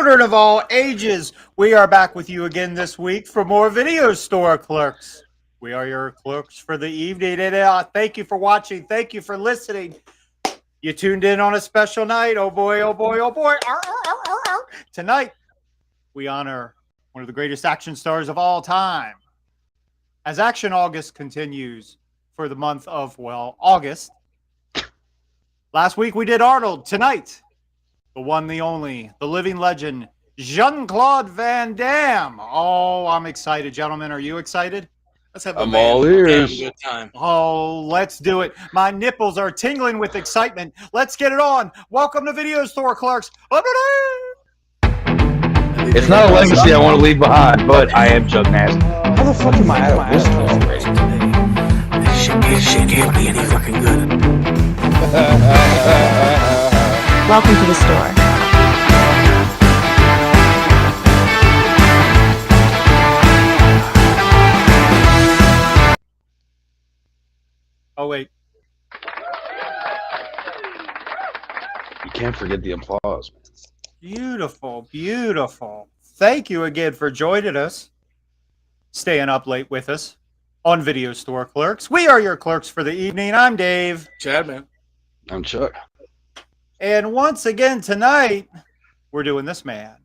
children of all ages, we are back with you again this week for more Video Store Clerks. We are your clerks for the evening, and thank you for watching. Thank you for listening. You tuned in on a special night. Oh boy, oh boy, oh boy. Arr, arr, arr, arr, arr. Tonight, we honor one of the greatest action stars of all time. As Action August continues for the month of, well, August. Last week we did Arnold. Tonight, the one, the only, the living legend, Jean-Claude Van Damme. Oh, I'm excited, gentlemen. Are you excited? Let's have I'm all ears. good time. Oh, let's do it. My nipples are tingling with excitement. Let's get it on. Welcome to Video Store Clerks. It's not a legacy I want to leave behind, but I am Chuck Nasty. How the fuck am I out of whiskey already? This shit can't be any fucking good. Welcome to the store. Oh, wait. You can't forget the applause, man. Beautiful, beautiful. Thank you again for joining us, staying up late with us on Video Store Clerks. We are your clerks for the evening. I'm Dave. Chad, man. I'm Chuck. And once again tonight, we're doing this man.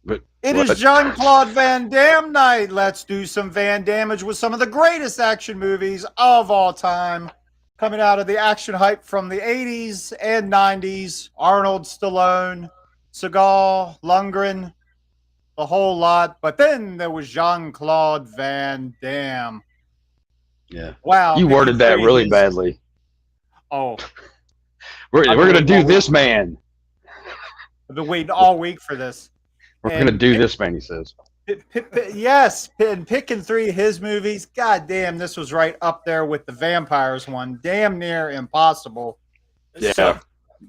But It what? is Jean-Claude Van Damme night. Let's do some Van Dammage with some of the greatest action movies of all time. Coming out of the action hype from the 80s and 90s. Arnold, Stallone, Seagal, Lundgren, the whole lot. But then there was Jean-Claude Van Damme. Yeah. Wow. You worded that really crazy. badly. Oh, We're going to do this, man. I've been waiting all week for this. We're going to do this, man, he says. Yes, and picking three of his movies. God damn, this was right up there with the vampires one. Damn near impossible. Yeah.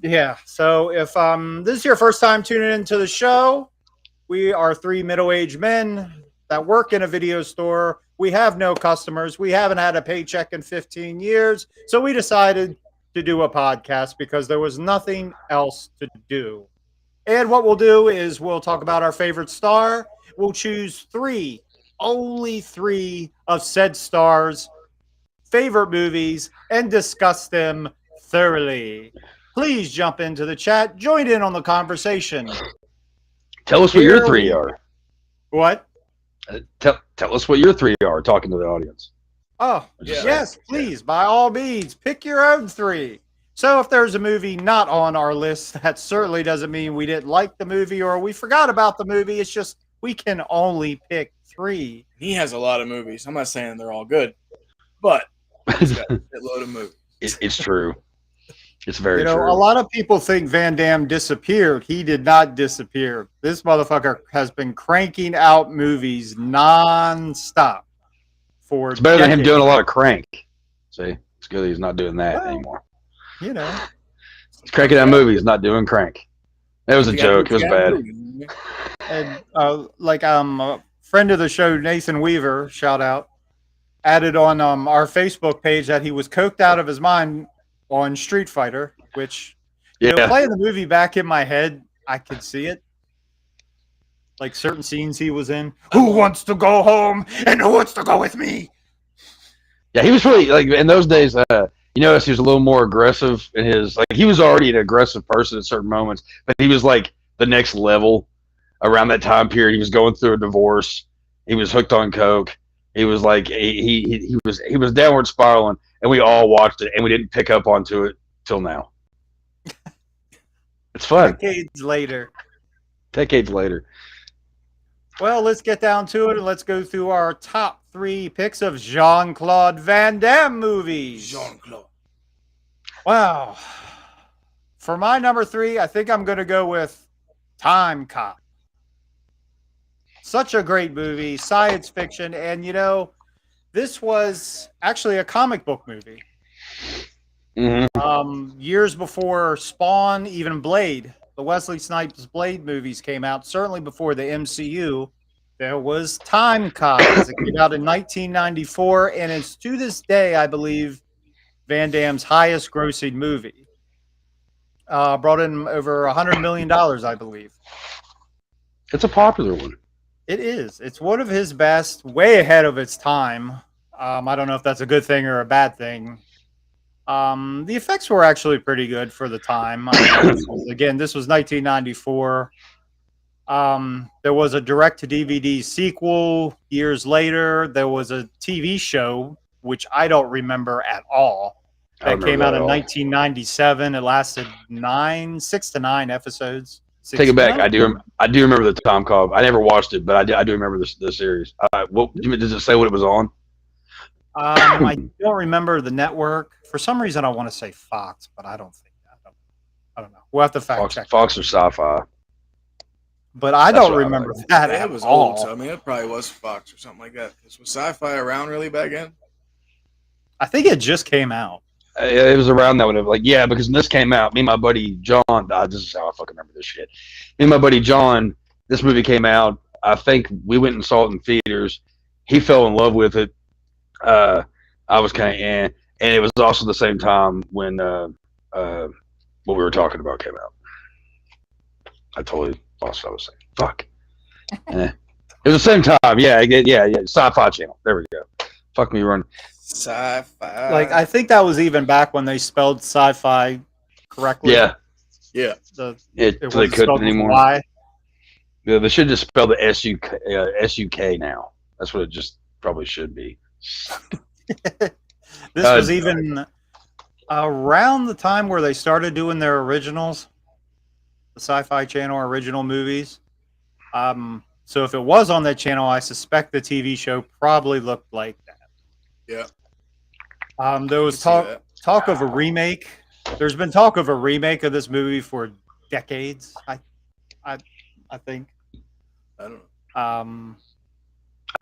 Yeah. So if this is your first time tuning into the show, we are three middle-aged men that work in a video store. We have no customers. We haven't had a paycheck in 15 years. So we decided to do a podcast because there was nothing else to do. And what we'll do is we'll talk about our favorite star. We'll choose only three of said stars' favorite movies and discuss them thoroughly. Please jump into the chat. Join in on the conversation. Tell us what your three are. What? Tell us what your three are, talking to the audience. Oh, yes, please. By all means, pick your own three. So if there's a movie not on our list, that certainly doesn't mean we didn't like the movie or we forgot about the movie. It's just we can only pick three. He has a lot of movies. I'm not saying they're all good, but he's got a load of movies. It's true. It's very true. true. A lot of people think Van Damme disappeared. He did not disappear. This motherfucker has been cranking out movies nonstop for It's better than him decades. doing a lot of crank. See, it's good that he's not doing that anymore. You know. He's cranking out movies, not doing crank. That was a joke. It was bad. And a friend of the show, Nathan Weaver, shout out, added on our Facebook page that he was coked out of his mind on Street Fighter, which playing the movie back in my head, I could see it. Like certain scenes he was in. Who wants to go home and who wants to go with me? Yeah, he was really like in those days. You notice he was a little more aggressive in his he was already an aggressive person at certain moments, but he was like the next level around that time period. He was going through a divorce. He was hooked on coke. He was like he was downward spiraling, and we all watched it, and we didn't pick up onto it till now. It's fun. Decades later. Well, let's get down to it, and let's go through our top three picks of Jean-Claude Van Damme movies. Jean-Claude. Wow. For my number three, I think I'm going to go with Time Cop. Such a great movie, science fiction, and this was actually a comic book movie. Mm-hmm. Years before Spawn, even Blade, the Wesley Snipes Blade movies came out, certainly before the MCU, there was Time Cop. It came out in 1994, and it's to this day, I believe, Van Damme's highest grossing movie. Brought in over $100 million, I believe. It's a popular one. It is. It's one of his best, way ahead of its time. I don't know if that's a good thing or a bad thing. The effects were actually pretty good for the time. This was 1994. There was a direct-to-DVD sequel years later. There was a TV show, which I don't remember at all, that came out in 1997. It lasted 6 to 9 episodes. Take it back. I do remember the Tom Cobb. I never watched it, but I do remember the series. Does it say what it was on? I don't remember the network. For some reason, I want to say Fox, but I don't think that. I don't know. We'll have to fact check. Fox or Sci-Fi. But I don't remember that at It was all. old, so I mean, it probably was Fox or something like that. Was Sci-Fi around really back then? I think it just came out. It was around that one. Because when this came out, me and my buddy John, this is how I fucking remember this shit. Me and my buddy John, this movie came out. I think we went and saw it in theaters. He fell in love with it. I was kind of and it was also the same time when what we were talking about came out. I totally lost what I was saying. Fuck. It was the same time. Yeah. Sci-Fi Channel. There we go. Fuck me running. Sci-Fi. Like, I think that was even back when they spelled sci-fi correctly. Yeah. It They wasn't couldn't spelled anymore. Y. Yeah, they should just spell the SUK now. That's what it just probably should be. This was even around the time where they started doing their originals, the Sci-Fi Channel original movies. So if it was on that channel, I suspect the TV show probably looked like that. Yeah. There was talk of a remake. There's been talk of a remake of this movie for decades. I think. I don't know.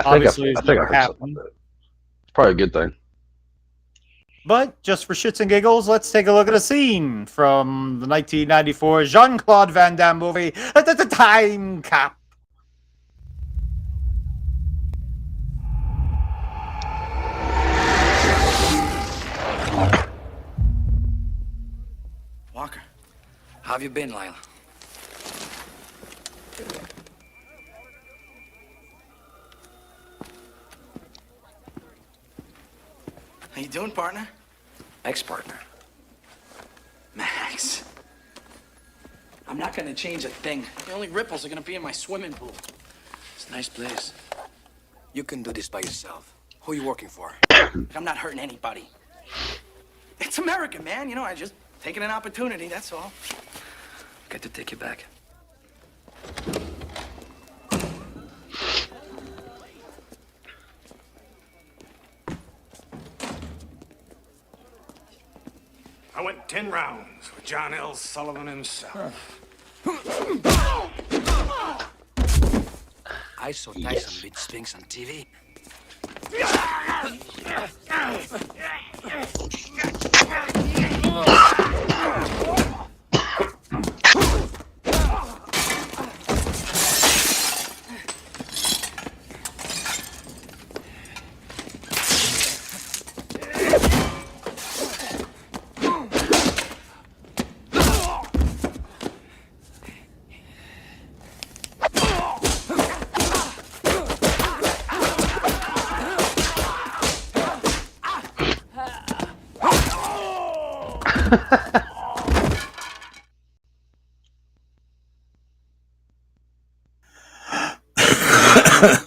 Obviously, I think I heard something like that. It's probably a good thing. But just for shits and giggles, let's take a look at a scene from the 1994 Jean-Claude Van Damme movie, The Time Cop. Walker, how have you been, Lila? How you doing, partner? Ex-partner. Max. I'm not gonna change a thing. The only ripples are gonna be in my swimming pool. It's a nice place. You can do this by yourself. Who are you working for? I'm not hurting anybody. It's America, man. You know, I just taking an opportunity, that's all. Got to take you back. I went 10 rounds with John L. Sullivan himself. I saw Tyson beat Spinks on TV.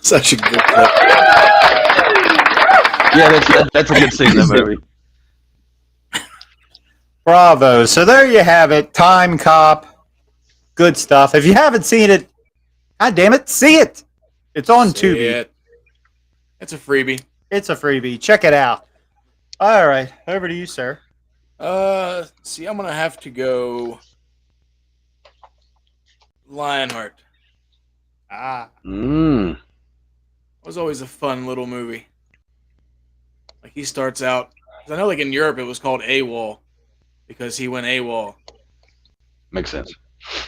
Such a good clip. Yeah, that's a good scene in the movie. Bravo. So there you have it. Time Cop. Good stuff. If you haven't seen it, god damn it, see it. It's on Tubi. It's a freebie. It's a freebie. Check it out. All right. Over to you, sir. See, I'm gonna have to go Lionheart. Mm. It was always a fun little movie. Like, he starts out, 'cause I know, like, in Europe it was called AWOL because he went AWOL. Makes sense.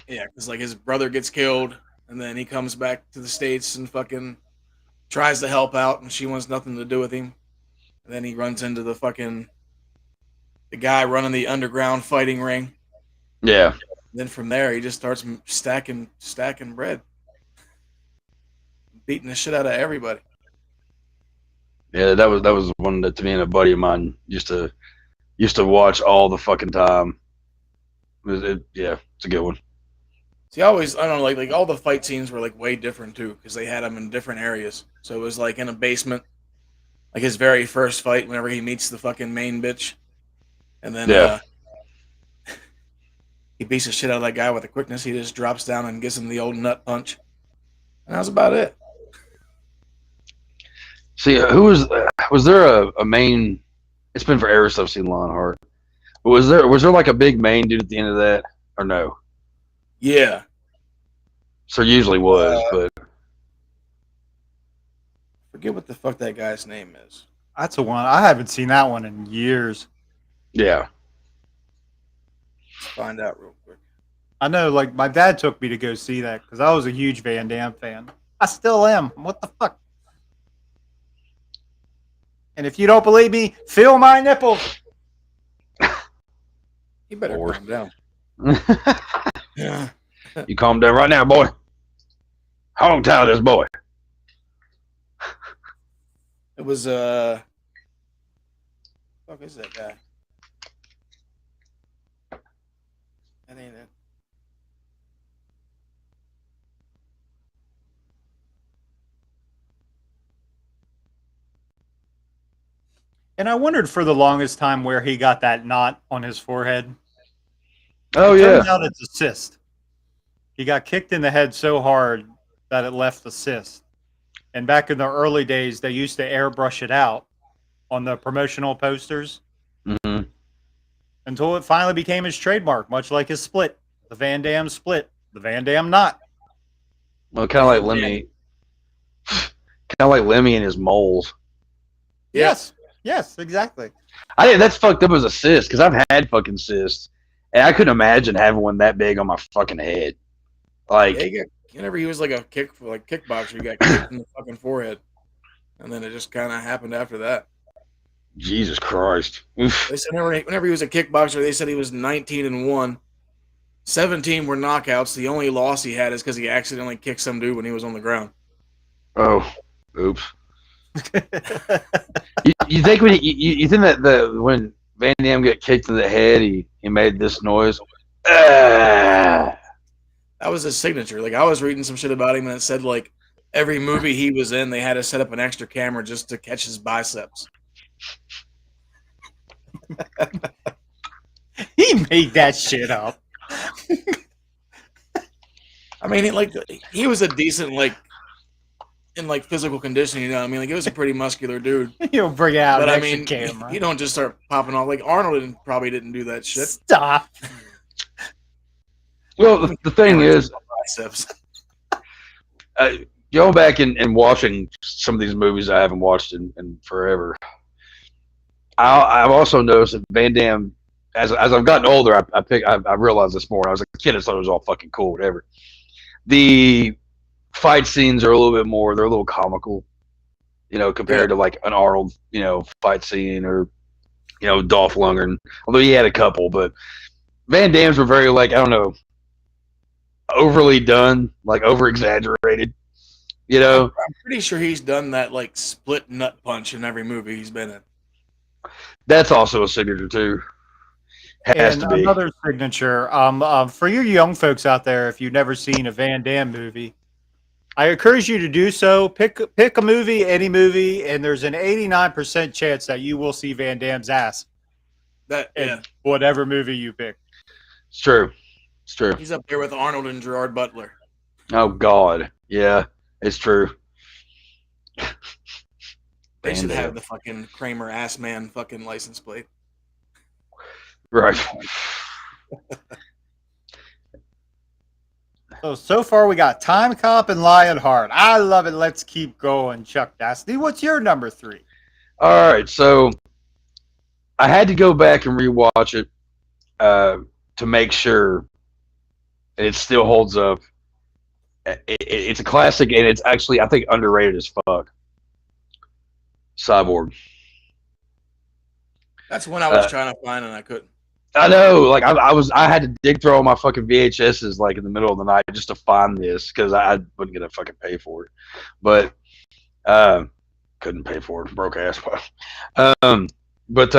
Yeah, because, like, his brother gets killed and then he comes back to the States and fucking tries to help out and she wants nothing to do with him. And then he runs into the guy running the underground fighting ring. Yeah. And then from there he just starts stacking bread. beating the shit out of everybody. Yeah, that was one that me and a buddy of mine used to watch all the fucking time. Yeah, it's a good one. See, I don't know, like all the fight scenes were like way different too, because they had them in different areas. So it was like in a basement, like his very first fight, whenever he meets the fucking main bitch, and then Yeah. he beats the shit out of that guy with a quickness. He just drops down and gives him the old nut punch, and that was about it. See, who was there a main? It's been forever since I've seen Lionheart. But was there like a big main dude at the end of that, or no? Yeah, So usually was, but forget what the fuck that guy's name is. That's a one. I haven't seen that one in years. yeah. Let's find out real quick. I know, like, my dad took me to go see that because I was a huge Van Damme fan. I still am. What the fuck? And if you don't believe me, feel my nipples. You better Or- calm down. Yeah. You calm down right now, boy. Hog tie this boy. It was fuck is that guy? That ain't it. And I wondered for the longest time where he got that knot on his forehead. Oh It yeah. turns out it's a cyst. He got kicked in the head so hard that it left a cyst. And back in the early days, they used to airbrush it out on the promotional posters hmm until it finally became his trademark, much like his split, the Van Damme split, the Van Damme knot. Well, kind of like Lemmy. Kind of like Lemmy and his moles. Yes, yes, exactly. I think that's fucked up as a cyst because I've had fucking cysts, and I couldn't imagine having one that big on my fucking head. Like, Yeah, whenever he was like a kickboxer, he got kicked in the fucking forehead, and then it just kind of happened after that. Jesus Christ. Oof. They said whenever he was a kickboxer, they said he was 19-1. 17 were knockouts. The only loss he had is because he accidentally kicked some dude when he was on the ground. Oh, oops. You think you think that when Van Damme got kicked in the head, he made this noise? Ah! That was his signature. Like, I was reading some shit about him, and it said like every movie he was in, they had to set up an extra camera just to catch his biceps. He made that shit up. I mean, he was a decent in physical condition. You know, I mean, like, it was a pretty muscular dude. You'll bring out But an I extra mean, camera. you don't just start popping off. Like Arnold probably didn't do that shit. Stop. Well, the thing is, Biceps. going back and watching some of these movies I haven't watched in forever, I've also noticed that Van Damme, as I've gotten older, I realized this more. When I was a kid, I thought it was all fucking cool, whatever. The fight scenes are a little bit more, they're a little comical, compared to like an Arnold, fight scene, or, Dolph Lundgren, although he had a couple, but Van Damme's were very, like, I don't know, overly done, like over exaggerated, I'm pretty sure he's done that like split nut punch in every movie he's been in. That's also a signature too. Has And to be. another signature. For you young folks out there, if you've never seen a Van Damme movie, I encourage you to do so. Pick a movie, any movie, and there's an 89% chance that you will see Van Damme's ass in whatever movie you pick. It's true. It's true. He's up there with Arnold and Gerard Butler. Oh God. Yeah, it's true. They should Van Damme. have the fucking Kramer ass man fucking license plate. Right. So far we got Time Cop and Lionheart. I love it. Let's keep going, Chuck Dastny. What's your number 3? All right. So I had to go back and rewatch it to make sure it still holds up. It's a classic, and it's actually, I think, underrated as fuck. Cyborg. That's one I was trying to find and I couldn't. I know, like I had to dig through all my fucking VHSs like in the middle of the night just to find this because I wasn't gonna fucking pay for it, but couldn't pay for it, broke ass. But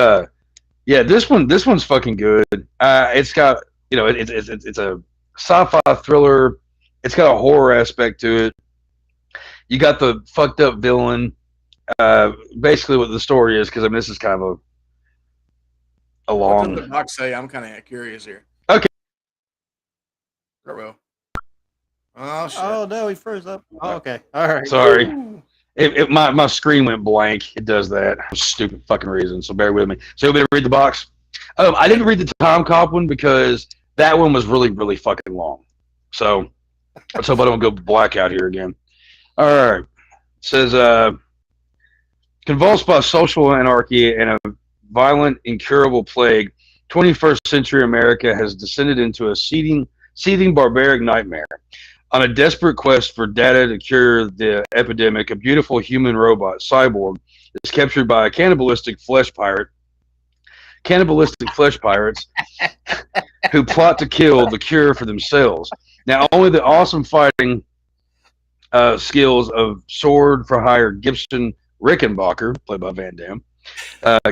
yeah, this one's fucking good. It's got it's a sci-fi thriller. It's got a horror aspect to it. You got the fucked up villain. Basically, what the story is, because I mean, this is kind of a What does long. the box say? I'm kind of curious here. Okay. Bro. Oh shit. Oh no, he froze up. Oh, okay, all right. Sorry. My screen went blank. It does that for stupid fucking reason. So bear with me. So you want me to read the box? I didn't read the Time Cop one because that one was really, really fucking long. So let's hope I don't go blackout here again. All right. It says, convulsed by social anarchy and a violent, incurable plague, 21st century America has descended into a seething barbaric nightmare. On a desperate quest for data to cure the epidemic, a beautiful human robot, Cyborg, is captured by cannibalistic flesh pirates who plot to kill the cure for themselves. Now, only the awesome fighting skills of sword for hire Gibson Rickenbacker, played by Van Damme,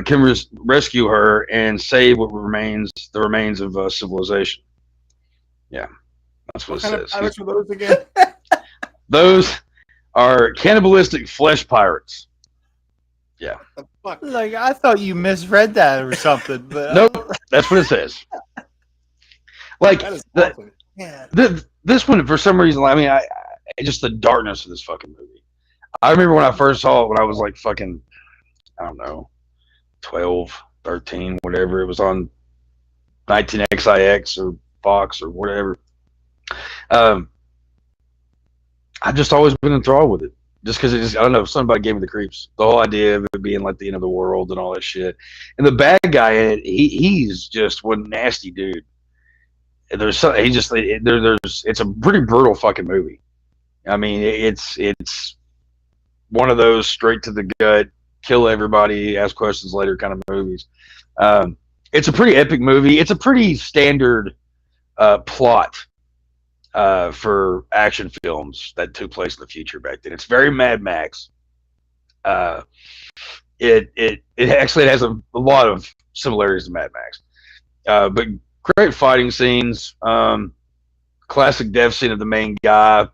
can rescue her and save the remains of civilization. Yeah, that's what it says. Pirates were those again? Those are cannibalistic flesh pirates. Yeah. Fuck. Like I thought you misread that or something, but Nope, that's what it says. Like That is awesome. yeah. this one, for some reason, I mean, just the darkness of this fucking movie. I remember when I first saw it when I was like fucking, I don't know, 12, 13, whatever. It was on 19XIX or Fox or whatever. I've just always been enthralled with it. Just because I don't know, somebody gave me the creeps. The whole idea of it being like the end of the world and all that shit. And the bad guy in it, he's just one nasty dude. It's a pretty brutal fucking movie. I mean, it's one of those straight to the gut, kill everybody, ask questions later kind of movies. It's a pretty epic movie. It's a pretty standard plot for action films that took place in the future back then. It's very Mad Max. It actually has a lot of similarities to Mad Max, but great fighting scenes. Classic death scene of the main guy.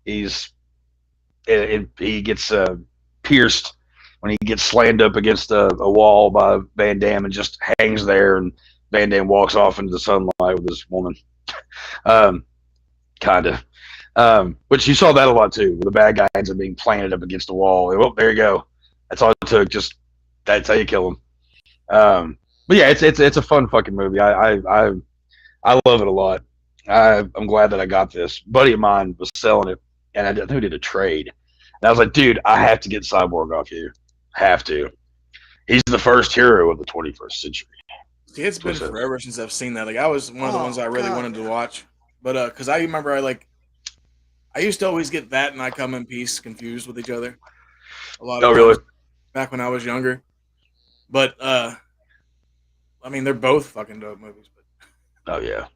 He gets pierced when he gets slammed up against a wall by Van Damme and just hangs there, and Van Damme walks off into the sunlight with this woman. Kind of. Which you saw that a lot too, where the bad guy ends up being planted up against the wall. Well, there you go. That's all it took. Just that's how you kill him. But yeah, it's a fun fucking movie. I love it a lot. I'm glad that I got this. A buddy of mine was selling it, and I think we did a trade. And I was like, dude, I have to get Cyborg off you. Have to. He's the first hero of the 21st century. See, it's been forever since I've seen that. Like, I was one of the ones I really wanted to watch, but because I remember I used to always get that and I Come in Peace confused with each other. A lot of really? Back when I was younger, but I mean, they're both fucking dope movies. But Oh yeah,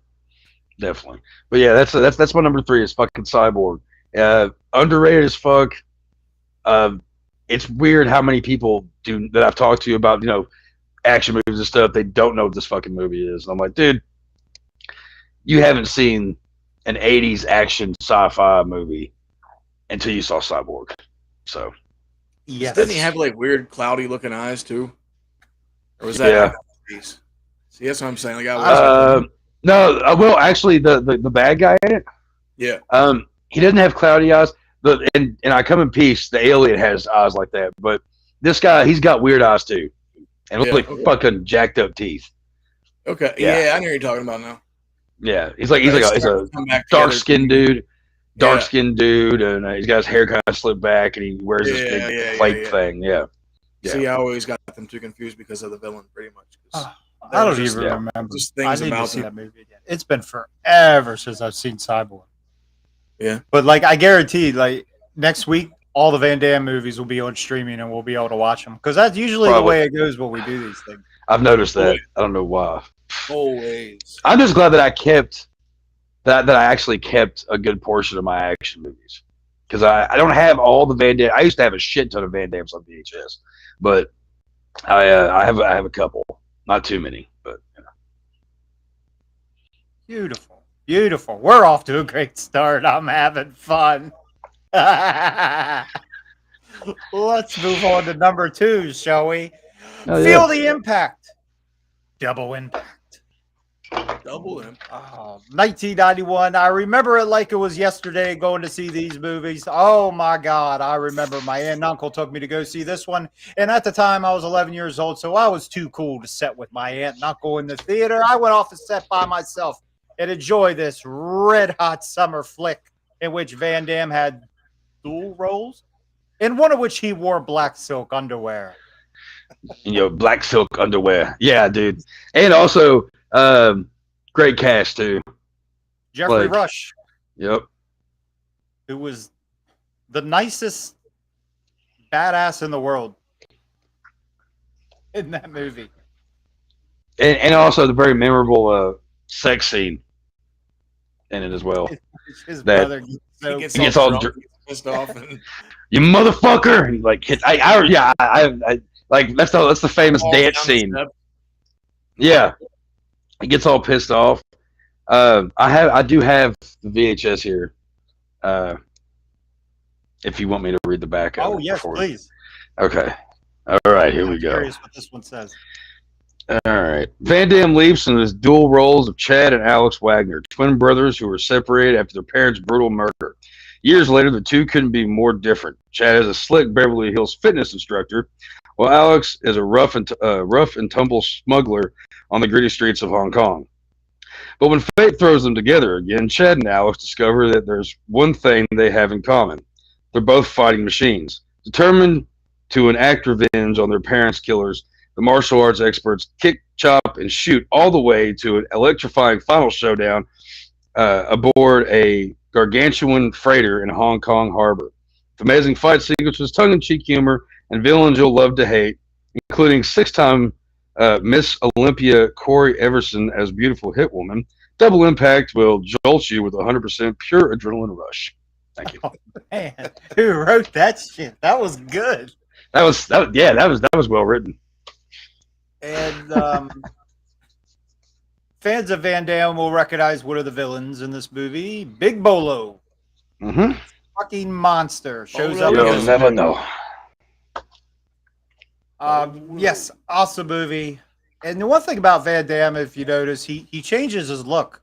definitely. But yeah, that's my number 3 is fucking Cyborg. Underrated as fuck. It's weird how many people that I've talked to about action movies and stuff. They don't know what this fucking movie is. And I'm like, dude, you haven't seen an 80s action sci-fi movie until you saw Cyborg. So Yes. didn't he have like weird cloudy looking eyes too? Or was that piece? See, that's what I'm saying. Like no, well, actually, the bad guy in it, yeah. he doesn't have cloudy eyes. And I Come in Peace, the alien has eyes like that, but this guy, he's got weird eyes too, and like fucking jacked up teeth. Okay, yeah, I know what you're talking about now. Yeah, he's a dark skinned dude, and he's got his hair kind of slicked back, and he wears this big plate thing. Yeah. See, I always got them too confused because of the villain, pretty much. I don't even remember. Just I things need to about see them. that movie again. It's been forever since I've seen Cyborg. Yeah. But like I guarantee, like next week, all the Van Damme movies will be on streaming, and we'll be able to watch them because that's usually the way it goes when we do these things. I've noticed that. I don't know why. Always. I'm just glad that I actually kept a good portion of my action movies because I don't have all the Van Damme. I used to have a shit ton of Van Dammes on VHS, but I have a couple, not too many, but you know. Beautiful. Beautiful. We're off to a great start. I'm having fun. Let's move on to number 2, shall we? Oh, Feel yeah. the impact. Double impact. Double him. 1991. I remember it like it was yesterday going to see these movies. Oh my God. I remember my aunt and uncle took me to go see this one. And at the time I was 11 years old, so I was too cool to sit with my aunt and uncle in the theater. I went off the set by myself and enjoy this red hot summer flick in which Van Damme had dual roles, in one of which he wore black silk underwear. Black silk underwear. Yeah, dude. And also, great cast too. Jeffrey Rush, Yep. who was the nicest badass in the world in that movie. And also the very memorable sex scene in it as well. His That- brother gets so He gets, He gets all drunk, dr- he gets pissed off. And You motherfucker! And he like hits. I like that's the famous falls dance down the scene. step. Yeah, he gets all pissed off. I do have the VHS here. If you want me to read the back of Oh it yes, before- please. Okay. All right, here we I'm go. curious what this one says. All right. Van Damme leaps in his dual roles of Chad and Alex Wagner, twin brothers who were separated after their parents' brutal murder. Years later, the two couldn't be more different. Chad is a slick Beverly Hills fitness instructor, while Alex is a rough and tumble smuggler on the gritty streets of Hong Kong. But when fate throws them together again, Chad and Alex discover that there's one thing they have in common. They're both fighting machines. Determined to enact revenge on their parents' killers, the martial arts experts kick, chop, and shoot all the way to an electrifying final showdown aboard a gargantuan freighter in Hong Kong harbor. With amazing fight sequences, tongue-in-cheek humor, and villains you'll love to hate, including six-time Miss Olympia Corey Everson as beautiful hit woman, Double Impact will jolt you with 100% pure adrenaline rush. Thank you. Man, who wrote that shit? That was good. That was well written. And fans of Van Damme will recognize one of the villains in this movie, Big Bolo. Mm-hmm. Fucking monster shows up. Bolo. in You'll this never movie. know. Yes, awesome movie. And the one thing about Van Damme, if you notice, he changes his look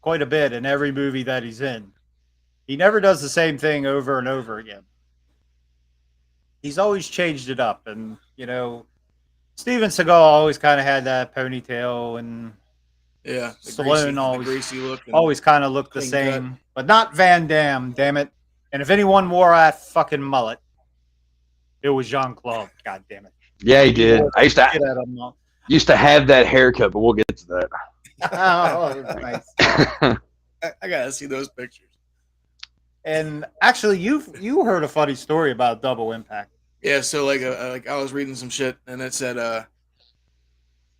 quite a bit in every movie that he's in. He never does the same thing over and over again. He's always changed it up. And, Steven Seagal always kind of had that ponytail, and Yeah. Stallone the always- greasy look. And always kind of looked the Clean same. But not Van Damme, damn it. And if anyone wore that fucking mullet, it was Jean-Claude. God damn it. Yeah, he did. I used Get to at him. used to have that haircut, but we'll get to that. Oh, nice. I gotta see those pictures. And actually, you heard a funny story about Double Impact. Yeah, so like I was reading some shit and it said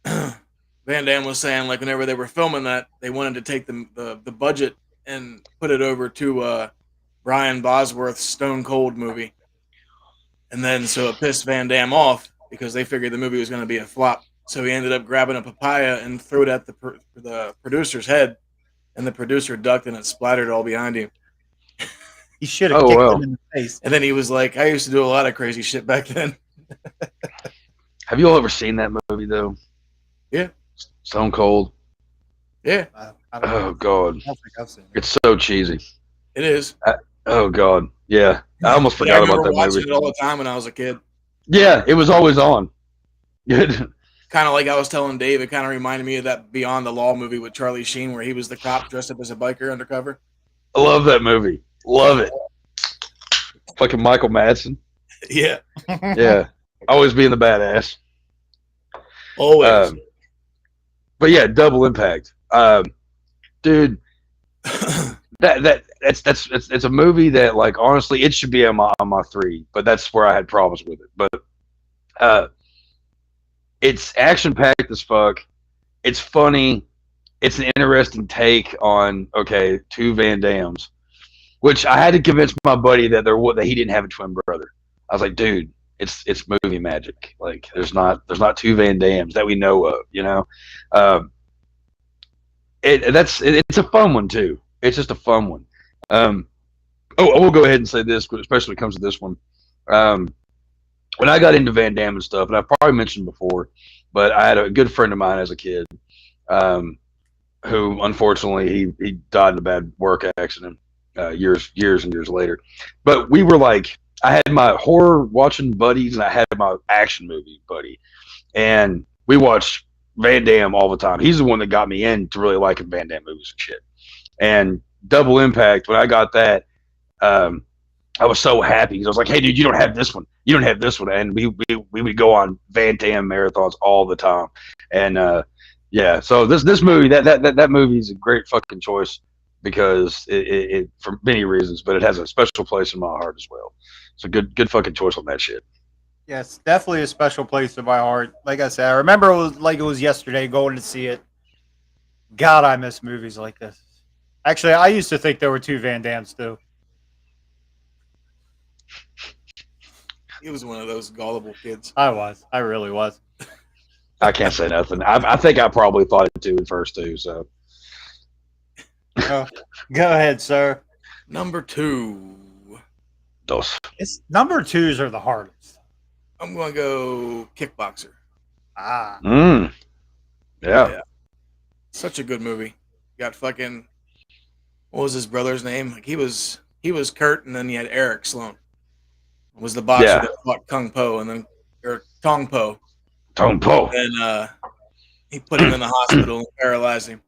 Van Damme was saying like whenever they were filming that they wanted to take the budget and put it over to Brian Bosworth's Stone Cold movie, and then so it pissed Van Damme off because they figured the movie was going to be a flop. So he ended up grabbing a papaya and threw it at the producer's head, and the producer ducked and it splattered all behind him. He should have Oh, kicked wow. him in the face. And then he was like, "I used to do a lot of crazy shit back then." Have you all ever seen that movie though? Yeah. Stone Cold. Yeah, I don't Oh God, think I've seen it. it's so cheesy. it is. Oh God, yeah. I almost Yeah, I forgot about remember that watching movie. it all the time when I was a kid. Yeah, it was always on. Good. Kind of like I was telling Dave, it kind of reminded me of that Beyond the Law movie with Charlie Sheen, where he was the cop dressed up as a biker undercover. I love that movie. Love it. Fucking Michael Madsen. Yeah, Yeah, always being the badass. always. But yeah, Double Impact. Dude, it's a movie that like honestly it should be on my 3, but that's where I had problems with it. But it's action packed as fuck. it's funny. It's an interesting take on two Van Dams, which I had to convince my buddy that he didn't have a twin brother. I was like, dude, it's movie magic. Like there's not two Van Dams that we know of. It's a fun one too. It's just a fun one. I will go ahead and say this, especially when it comes to this one. When I got into Van Damme and stuff, and I've probably mentioned before, but I had a good friend of mine as a kid, who unfortunately he died in a bad work accident years and years later. But we were like, I had my horror watching buddies and I had my action movie buddy, and we watched Van Damme all the time. He's the one that got me into really liking Van Damme movies and shit. And Double Impact, when I got that, I was so happy because I was like, hey, dude, you don't have this one. You don't have this one. And we would go on Van Damme marathons all the time. And yeah, so this movie, that movie is a great fucking choice because it for many reasons, but it has a special place in my heart as well. It's a good fucking choice on that shit. Yes, definitely a special place in my heart. Like I said, I remember it was yesterday going to see it. God, I miss movies like this. Actually, I used to think there were two Van Dams too. He was one of those gullible kids. I was. I really was. I can't say nothing. I think I probably thought it too at first too. So Go ahead, sir. Number 2. Number 2s are the hardest. I'm going to go Kickboxer. Ah. Yeah. Such a good movie. Got fucking, what was his brother's name? Like he was Kurt, and then you had Eric Sloan. Was the boxer that fought Kung Po, and then Tong Po. And he put him in the hospital and paralyzed him.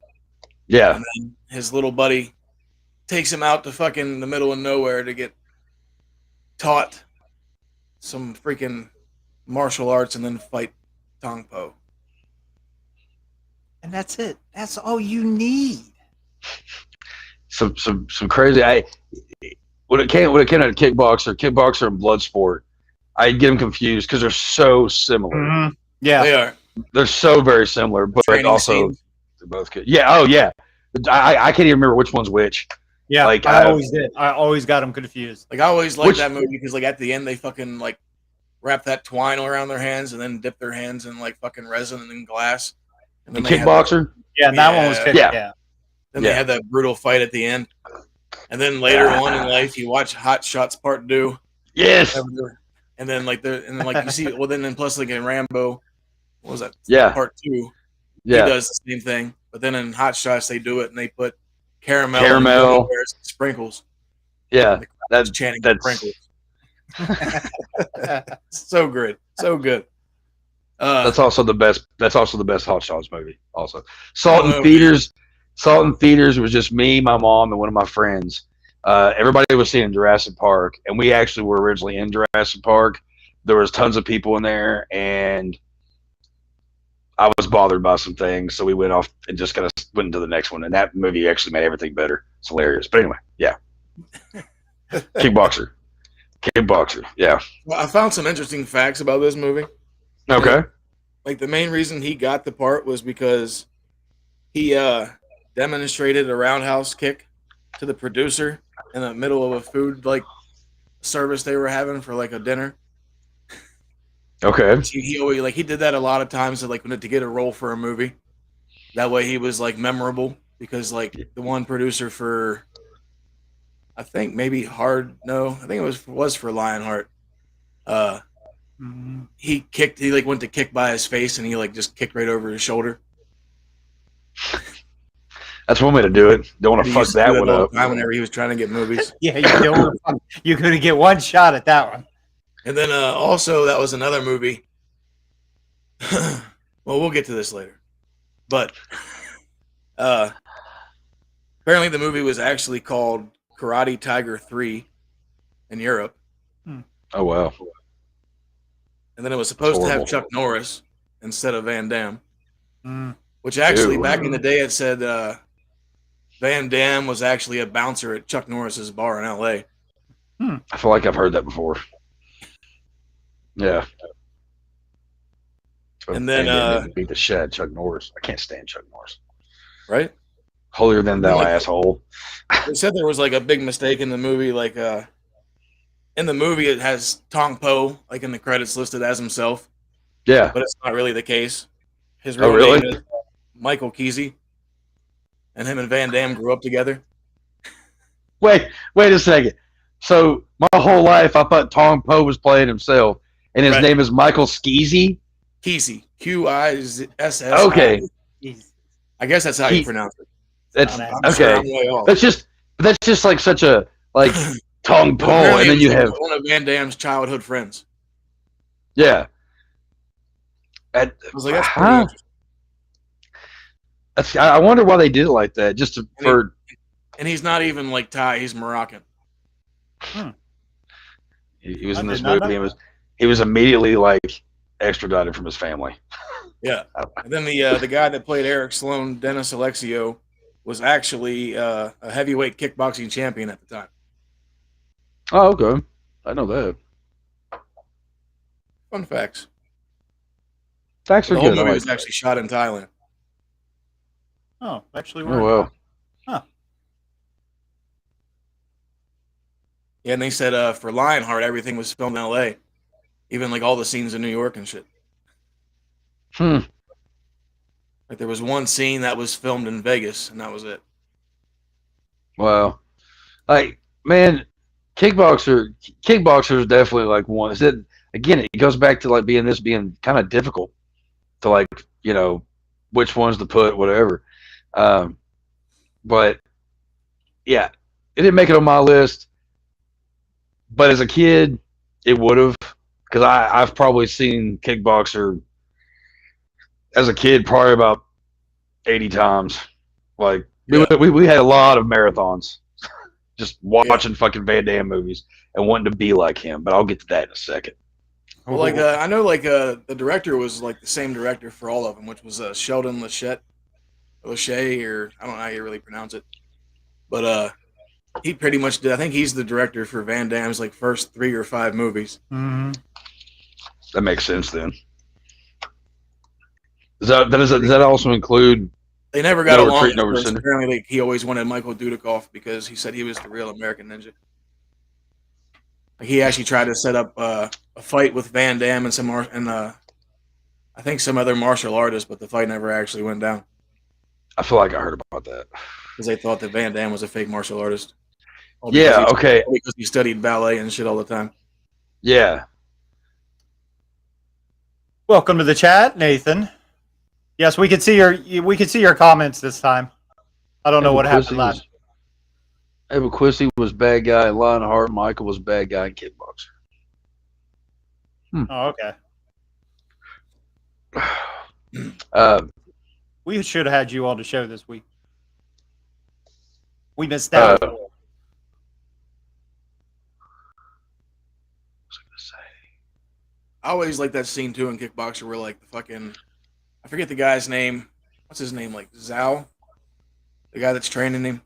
Yeah. And then his little buddy takes him out to fucking the middle of nowhere to get taught some freaking martial arts and then fight Tong Po. And that's it. That's all you need. Some crazy. When it came to kickboxer and blood sport, I get them confused because they're so similar. Mm-hmm. Yeah, they are. They're so very similar, but Training also scenes. they're both good. Yeah. Oh yeah. I can't even remember which one's which. Yeah, like I always did. I always got them confused. Like I always liked that movie because like at the end they fucking like wrap that twine around their hands and then dip their hands in like fucking resin and then glass. And then Kickboxer. That one was kick. Yeah. Then they had that brutal fight at the end. And then later on in life, you watch Hot Shots Part 2. Yes. And then you see, well, then plus like in Rambo, what was that? Yeah. Part 2. Yeah. He does the same thing, but then in Hot Shots they do it and they put caramel and sprinkles. Yeah, that's sprinkles. So good, so good. That's also the best. That's also the best Hot Shots movie. Also, Salt and Feeders was just me, my mom, and one of my friends. Everybody was seeing Jurassic Park, and we actually were originally in Jurassic Park. There was tons of people in there, and I was bothered by some things, so we went off and just kind of went into the next one. And that movie actually made everything better. It's hilarious. But anyway, yeah. Kickboxer. Yeah. Well, I found some interesting facts about this movie. Okay. Like the main reason he got the part was because he demonstrated a roundhouse kick to the producer in the middle of a food like service they were having for like a dinner. Okay. He always like he did that a lot of times to get a role for a movie. That way he was like memorable because like the one producer for I think maybe I think it was for Lionheart. He went to kick by his face and he like just kicked right over his shoulder. That's one way to do it. Don't want to fuck that one up. Whenever he was trying to get movies. Yeah, you couldn't get one shot at that one. And then also that was another movie. Well, we'll get to this later. But apparently the movie was actually called Karate Tiger 3 in Europe. Oh, wow. And then it was supposed to have Chuck Norris instead of Van Damme. Which actually, back in the day, it said Van Damme was actually a bouncer at Chuck Norris's bar in L.A. I feel like I've heard that before. Yeah. And then, Van Damme beat the shit out of Chuck Norris. I can't stand Chuck Norris. right? Holier than thou, Like, asshole. They said there was like a big mistake in the movie. Like, in the movie, it has Tong Po like in the credits listed as himself, Yeah. but it's not really the case. His Oh, real really? name is Michael Kesey, and him and Van Damme grew up together. Wait a second. So my whole life, I thought Tong Po was playing himself, and his Right. name is Michael Skeezy. Kesey, Qiss. Okay. I guess that's how you pronounce it. That's I'm I'm sure okay. I'm way off. That's just like such a like Tong But Po, apparently and then it you was have one of Van Damme's childhood friends. yeah. I was like, that's pretty Huh? interesting. I wonder why they did it like that. Just to, for And he's not even like Thai; he's Moroccan. he was I in did this not movie. know And he was immediately like extradited from his family. Yeah. And then the guy that played Eric Sloan, Dennis Alexio, was actually a heavyweight kickboxing champion at the time. Oh, okay. I know that. Fun facts. Facts are The whole good. I movie like was actually shot in Thailand. Oh, actually, Oh we're well. Yeah, and they said for Lionheart, everything was filmed in L.A., even like all the scenes in New York and shit. Like there was one scene that was filmed in Vegas, and that was it. Wow. Like, man, kickboxer is definitely like one. Is it again? It goes back to like being kind of difficult to like which ones to put whatever. But yeah, it didn't make it on my list. But as a kid, it would have because I've probably seen kickboxer as a kid probably about 80 times. Like we had a lot of marathons just watching fucking Van Damme movies and wanting to be like him. But I'll get to that in a second. Well, like I know, like the director was like the same director for all of them, which was Sheldon Lachette, or I don't know how you really pronounce it, but he pretty much did. I think he's the director for Van Damme's like first 3 or 5 movies. Mm-hmm. That makes sense then. Does that also include? They never got No along. Retreat, No At first. Surrender? Apparently, like, he always wanted Michael Dudikoff because he said he was the real American Ninja. Like, he actually tried to set up a fight with Van Damme and I think some other martial artists, but the fight never actually went down I feel like I heard about that. because they thought that Van Damme was a fake martial artist. All Yeah. because Okay. because he studied ballet and shit all the time. Yeah. Welcome to the chat, Nathan. Yes, we can see your comments this time. I don't know what happened last. Eva Quissy was bad guy in Lionheart. Michael was bad guy in Kickboxer. Oh, okay. We should have had you on the show this week. We missed out. What was I gonna say? I always like that scene too in Kickboxer where like the fucking I forget the guy's name. What's his name? Like Zhao, the guy that's training him.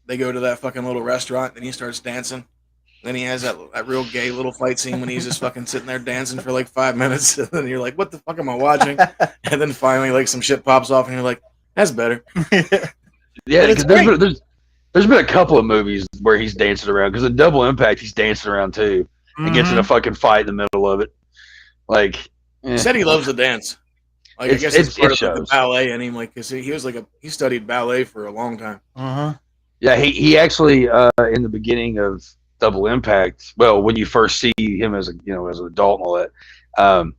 They go to that fucking little restaurant and he starts dancing. Then he has that real gay little fight scene when he's just fucking sitting there dancing for like 5 minutes. And then you're like, what the fuck am I watching? And then finally like some shit pops off and you're like, that's better. Yeah, because there's been a couple of movies where he's dancing around. Because in Double Impact, he's dancing around too, and gets in a fucking fight in the middle of it. Like, He said he loves to dance. Like I guess it's part of like, the ballet in him. Like, cause he was like he studied ballet for a long time. Yeah, he actually in the beginning of Double Impact. Well, when you first see him as an adult and all that,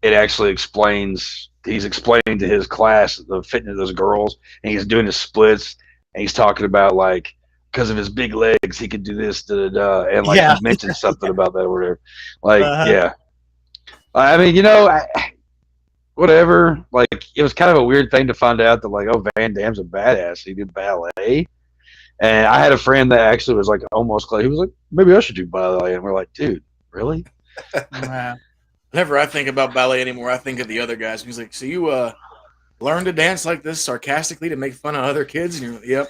it actually explains. He's explaining to his class the fitness of those girls, and he's doing the splits, and he's talking about like because of his big legs, he could do this, and like he mentioned something about that or whatever. Like, yeah, I mean, whatever. Like, it was kind of a weird thing to find out that like, oh, Van Damme's a badass. He did ballet, and I had a friend that actually was like almost he was like, maybe I should do ballet, and we're like, dude, really? Whenever I think about ballet anymore, I think of the other guys. He's like, so you learn to dance like this sarcastically to make fun of other kids? And you're like, yep.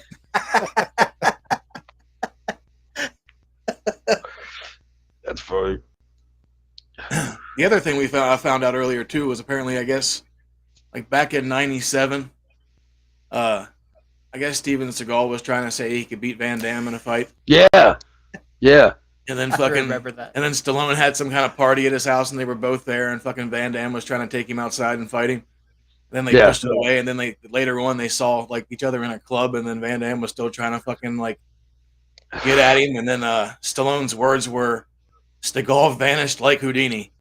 That's funny. The other thing I found out earlier too was apparently, I guess, like back in '97, I guess Steven Seagal was trying to say he could beat Van Damme in a fight. Yeah, yeah. And then I remember that. And then Stallone had some kind of party at his house, and they were both there. And fucking Van Damme was trying to take him outside and fight him. And then they pushed it away. And then later on they saw like each other in a club, and then Van Damme was still trying to fucking like get at him. And then Stallone's words were, "Seagal vanished like Houdini."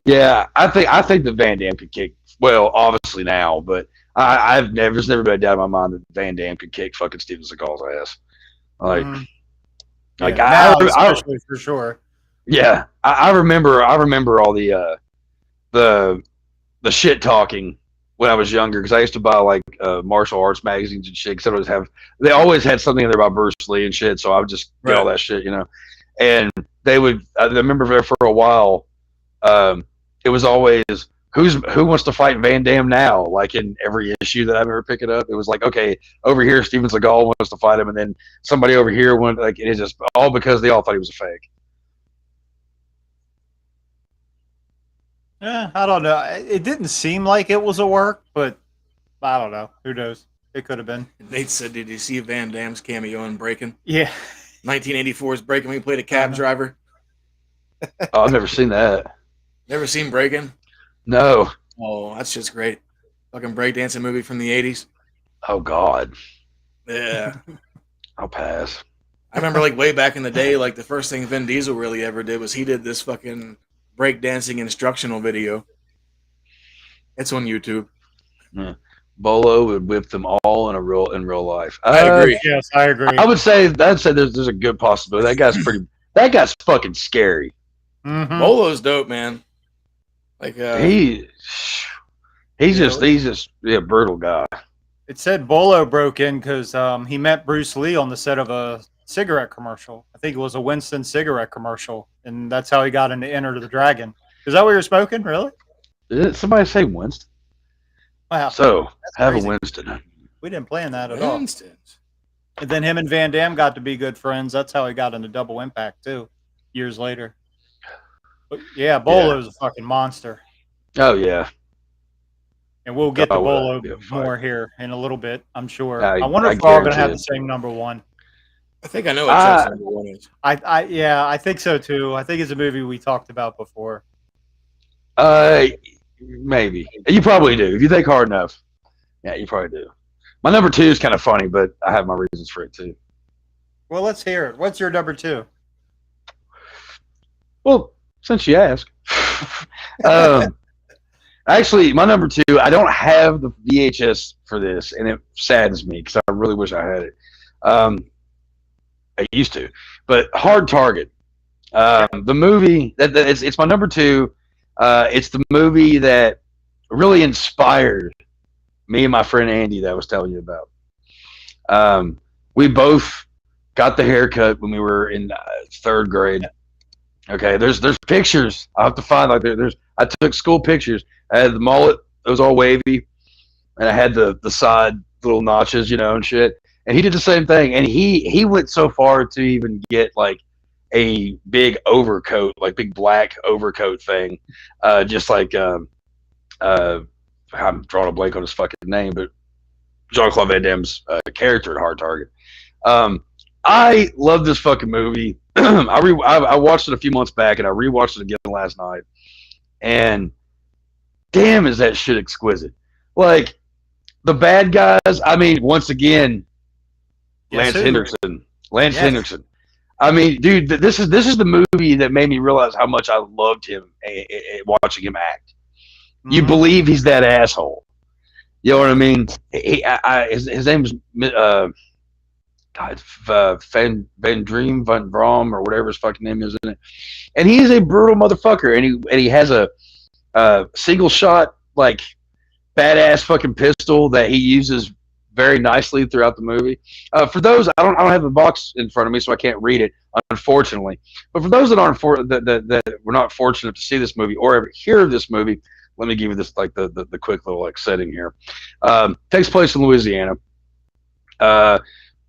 Yeah, I think that Van Damme could kick. Well, obviously now, but there's never been a doubt in my mind that Van Damme could kick fucking Steven Seagal's ass. Like, now especially for sure. Yeah, I remember all the shit talking when I was younger, because I used to buy like martial arts magazines and shit. Because they always had something in there about Bruce Lee and shit, so I would just get all that shit, you know. And they would. I remember there for a while. It was always who wants to fight Van Damme now? Like in every issue that I remember picking up, it was like, okay, over here Steven Seagal wants to fight him, and then somebody over here went like, it's just all because they all thought he was a fake. Yeah, I don't know. It didn't seem like it was a work, but I don't know. Who knows? It could have been. Nate said, "Did you see Van Damme's cameo in Breaking?" Yeah. 1984's Breaking. He played a cab driver. Oh, I've never seen that. Never seen Breaking? No. Oh, that's just great. Fucking breakdancing movie from the 80s. Oh God. Yeah. I'll pass. I remember like way back in the day, like the first thing Vin Diesel really ever did was he did this fucking breakdancing instructional video. It's on YouTube. Yeah. Bolo would whip them all in real life. I agree. Yes, I agree. I'd say there's a good possibility. That guy's fucking scary. Mm-hmm. Bolo's dope, man. Like he's just a brutal guy. It said Bolo broke in because he met Bruce Lee on the set of a cigarette commercial. I think it was a Winston cigarette commercial, and that's how he got into Enter the Dragon. Is that what you're smoking? Really? Did somebody say Winston? Wow. So that's have crazy. a Winston. We didn't plan that at Winston. all. And then him and Van Damme got to be good friends. That's how he got into Double Impact too, years later. But yeah, Bolo's a fucking monster. Oh yeah. And we'll get to Bolo more here in a little bit, I'm sure. I wonder if we're all going to have the same number one. I think I know what Chuck's number one is. I think so too. I think it's a movie we talked about before. Maybe. You probably do. If you think hard enough. Yeah, you probably do. My number 2 is kind of funny, but I have my reasons for it too. Well, let's hear it. What's your number 2? Well, since you ask. Actually, my number 2, I don't have the VHS for this, and it saddens me because I really wish I had it. I used to. But Hard Target. The movie, it's my number 2. It's the movie that really inspired me and my friend Andy that I was telling you about. We both got the haircut when we were in 3rd grade. Okay, there's pictures. I'll have to find I took school pictures. I had the mullet, it was all wavy, and I had the side little notches, you know, and shit. And he did the same thing. And he went so far to even get like a big overcoat, like big black overcoat thing, just like I'm drawing a blank on his fucking name, but Jean-Claude Van Damme's character in Hard Target. I love this fucking movie. I watched it a few months back, and I rewatched it again last night. And damn, is that shit exquisite! Like the bad guys. I mean, once again, Lance Henriksen. Henriksen. I mean, dude, this is the movie that made me realize how much I loved him watching him act. Mm-hmm. You believe he's that asshole. You know what I mean? His name's Van Dream, Van Brom, or whatever his fucking name is in it. And he is a brutal motherfucker, and he has a single shot, like, badass fucking pistol that he uses very nicely throughout the movie. For those, I don't have the box in front of me, so I can't read it, unfortunately. But for those that aren't that were not fortunate to see this movie or ever hear of this movie, let me give you this like the quick little like setting here. Takes place in Louisiana.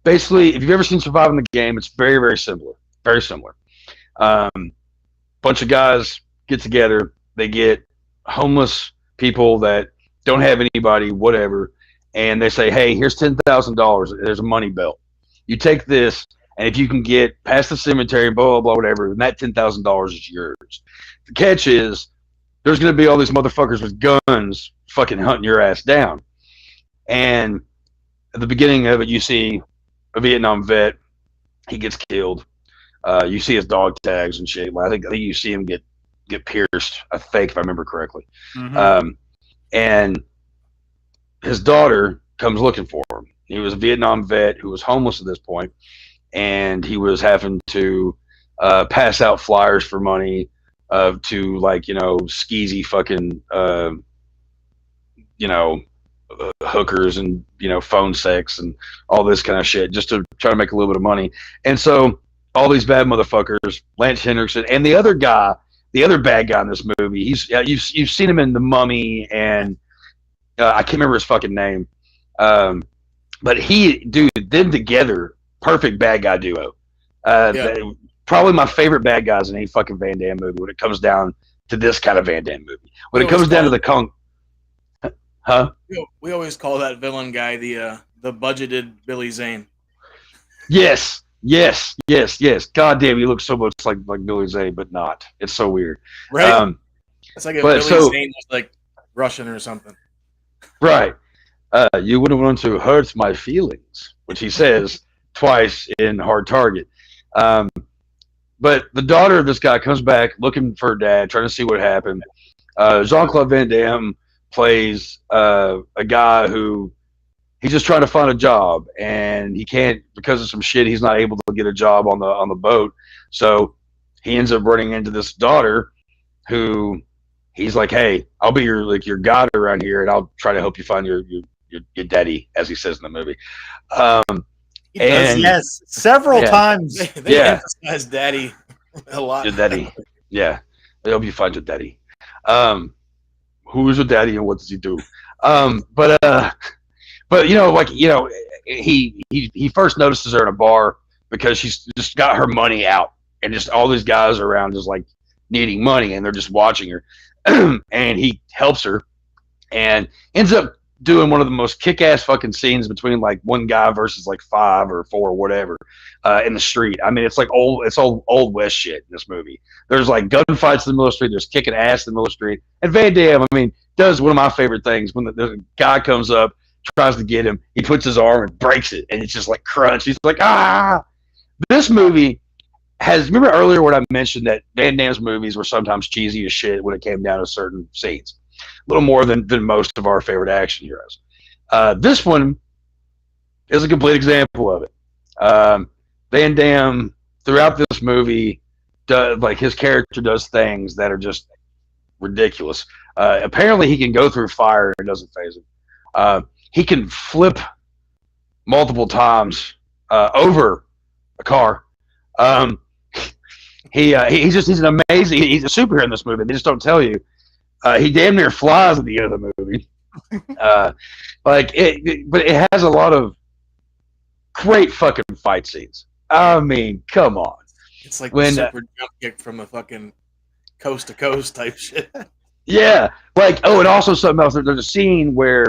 Basically, if you've ever seen Surviving the Game, it's very, very similar. Very similar. bunch of guys get together. They get homeless people that don't have anybody, whatever, and they say, "Hey, here's $10,000. There's a money belt. You take this, and if you can get past the cemetery, blah blah blah, whatever, then that $10,000 is yours." The catch is, there's going to be all these motherfuckers with guns, fucking hunting your ass down. And at the beginning of it, you see a Vietnam vet. He gets killed. You see his dog tags and shit. I think you see him get pierced, I think, if I remember correctly. Mhm. And his daughter comes looking for him. He was a Vietnam vet who was homeless at this point, and he was having to pass out flyers for money to, like, skeezy fucking hookers and phone sex and all this kind of shit, just to try to make a little bit of money. And so all these bad motherfuckers, Lance Henriksen and the other bad guy in this movie, you've seen him in The Mummy, and I can't remember his fucking name, but them together, perfect bad guy duo. Probably my favorite bad guys in any fucking Van Damme movie when it comes down to this kind of Van Damme movie. When it comes down to the huh? We always call that villain guy the budgeted Billy Zane. Yes. God damn, he looks so much like Billy Zane, but not. It's so weird. Right? It's like if Billy Zane was like Russian or something. Right. You wouldn't want to hurt my feelings, which he says twice in Hard Target. But the daughter of this guy comes back looking for her dad, trying to see what happened. Jean-Claude Van Damme plays a guy who he's just trying to find a job, and he can't, because of some shit, he's not able to get a job on the boat. So he ends up running into this daughter who he's like, "Hey, I'll be your guide around here, and I'll try to help you find your daddy," as he says in the movie. And yes, several times. They emphasize daddy a lot. Your daddy. Yeah. They help you find your daddy. Who is your daddy and what does he do? He first notices her in a bar because she's just got her money out, and just all these guys around just like needing money, and they're just watching her. And he helps her and ends up doing one of the most kick-ass fucking scenes between like one guy versus like 5 or 4 or whatever in the street. I mean, it's like old West shit in this movie. There's like gunfights in the middle of the street. There's kicking ass in the middle of the street. And Van Damme, I mean, does one of my favorite things when the guy comes up, tries to get him, he puts his arm and breaks it, and it's just like crunch. He's like, ah! This movie remember earlier when I mentioned that Van Damme's movies were sometimes cheesy as shit when it came down to certain scenes. A little more than most of our favorite action heroes. This one is a complete example of it. Van Damme, throughout this movie, his character does things that are just ridiculous. Apparently, he can go through fire and it doesn't faze him. He can flip multiple times over a car. He's an amazing. He's a superhero in this movie. They just don't tell you. He damn near flies at the end of the movie. But it has a lot of great fucking fight scenes. I mean, come on. It's like when super jump kick from a fucking coast to coast type shit. Yeah. And also something else. There's a scene where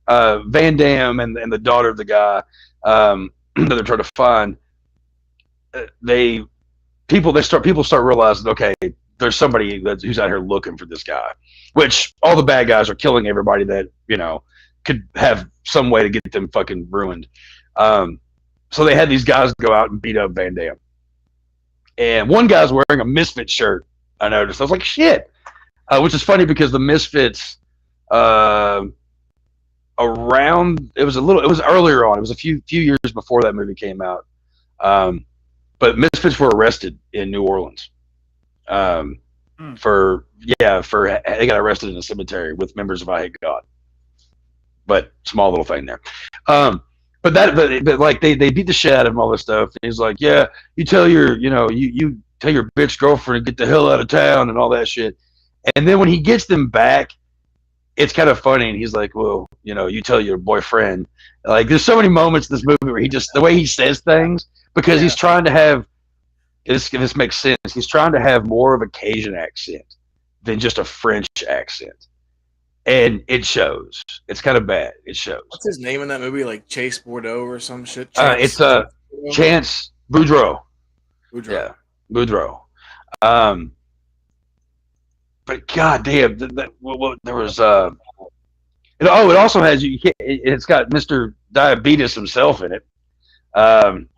Van Damme and the daughter of the guy that they're trying to find, people start realizing, okay, there's somebody who's out here looking for this guy, which all the bad guys are killing everybody that, could have some way to get them fucking ruined. So they had these guys go out and beat up Van Damme. And one guy's wearing a Misfits shirt, I noticed. I was like, shit. Which is funny because the Misfits, it was earlier on. It was a few years before that movie came out. But Misfits were arrested in New Orleans. They got arrested in a cemetery with members of I Hate God. But small little thing there. But they beat the shit out of him, all this stuff. And he's like, yeah, you tell your bitch girlfriend to get the hell out of town and all that shit. And then when he gets them back, it's kind of funny. And he's like, well, you tell your boyfriend. Like, there's so many moments in this movie where the way he says things, because he's trying to have this makes sense. He's trying to have more of a Cajun accent than just a French accent, and it shows. It's kind of bad. It shows. What's his name in that movie? Like Chase Bordeaux or some shit. It's Chance Boudreaux. Boudreaux. Yeah, Boudreaux. But goddamn, there was it also has it's got Mr. Diabetes himself in it.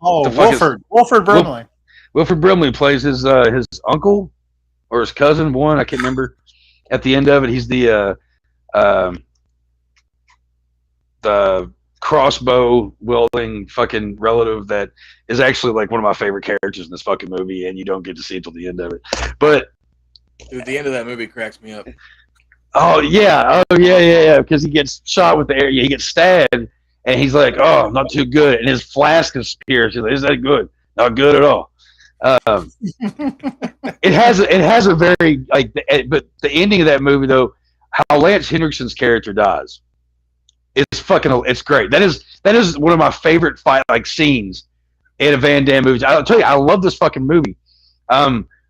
Wilford Brimley. Wilford Brimley plays his uncle or his cousin, one I can't remember. At the end of it, he's the crossbow wielding fucking relative that is actually like one of my favorite characters in this fucking movie, and you don't get to see it till the end of it. But dude, the end of that movie cracks me up. Oh yeah, because he gets shot with the air. He gets stabbed, and he's like, "Oh, I'm not too good." And his flask disappears. He's like, "Is that good? Not good at all." It has a very but the ending of that movie though, how Lance Henriksen's character dies, it's great. That is one of my favorite scenes in a Van Damme movie. I'll tell you, I love this fucking movie.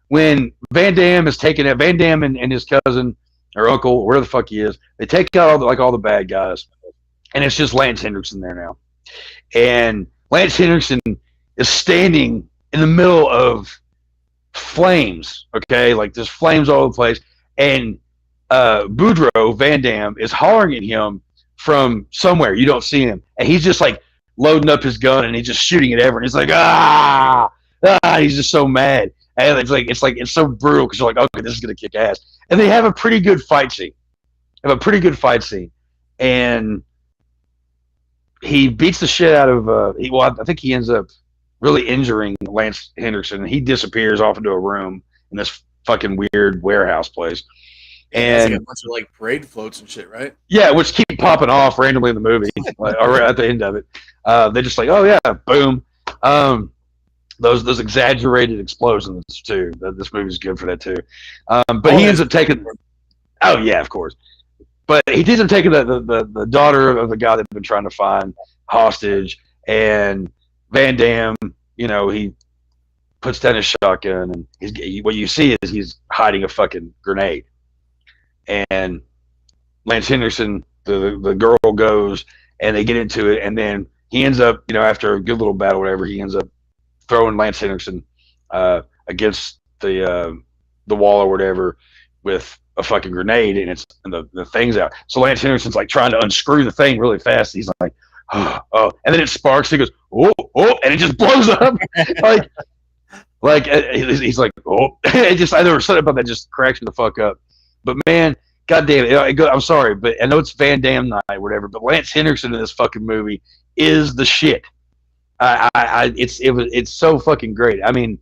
When Van Damme is taking it, Van Damme and his cousin or uncle, where the fuck he is, they take out all the bad guys, and it's just Lance Henriksen there now. And Lance Henriksen is standing in the middle of flames, okay? Like there's flames all over the place, and Boudreaux, Van Damme, is hollering at him from somewhere. You don't see him, and he's just like loading up his gun, and he's just shooting at everyone. He's like, he's just so mad. And it's so brutal because you're like, okay, this is gonna kick ass. And they have a pretty good fight scene. And he beats the shit out of. I think he ends up really injuring Lance Henriksen. He disappears off into a room in this fucking weird warehouse place. And like a bunch of like parade floats and shit, right? Yeah, which keep popping off randomly in the movie, or at the end of it. They're just like, oh yeah, boom. Those exaggerated explosions too. This movie's good for that too. But he ends up taking. Oh yeah, of course. But he ends up taking the daughter of the guy they've been trying to find hostage, and Van Damme, he puts down his shotgun, and what you see is he's hiding a fucking grenade. And Lance Henriksen, the girl goes, and they get into it, and then he ends up, after a good little battle, whatever, he ends up throwing Lance Henriksen against the wall or whatever with a fucking grenade, and the thing's out. So Lance Henriksen's like trying to unscrew the thing really fast. He's like, oh, and then it sparks. He goes, oh, and it just blows up. He's like, oh, I know something about that just cracks me the fuck up. But man, goddamn it, I'm sorry, but I know it's Van Damme night or whatever, but Lance Henriksen in this fucking movie is the shit. It's so fucking great. I mean,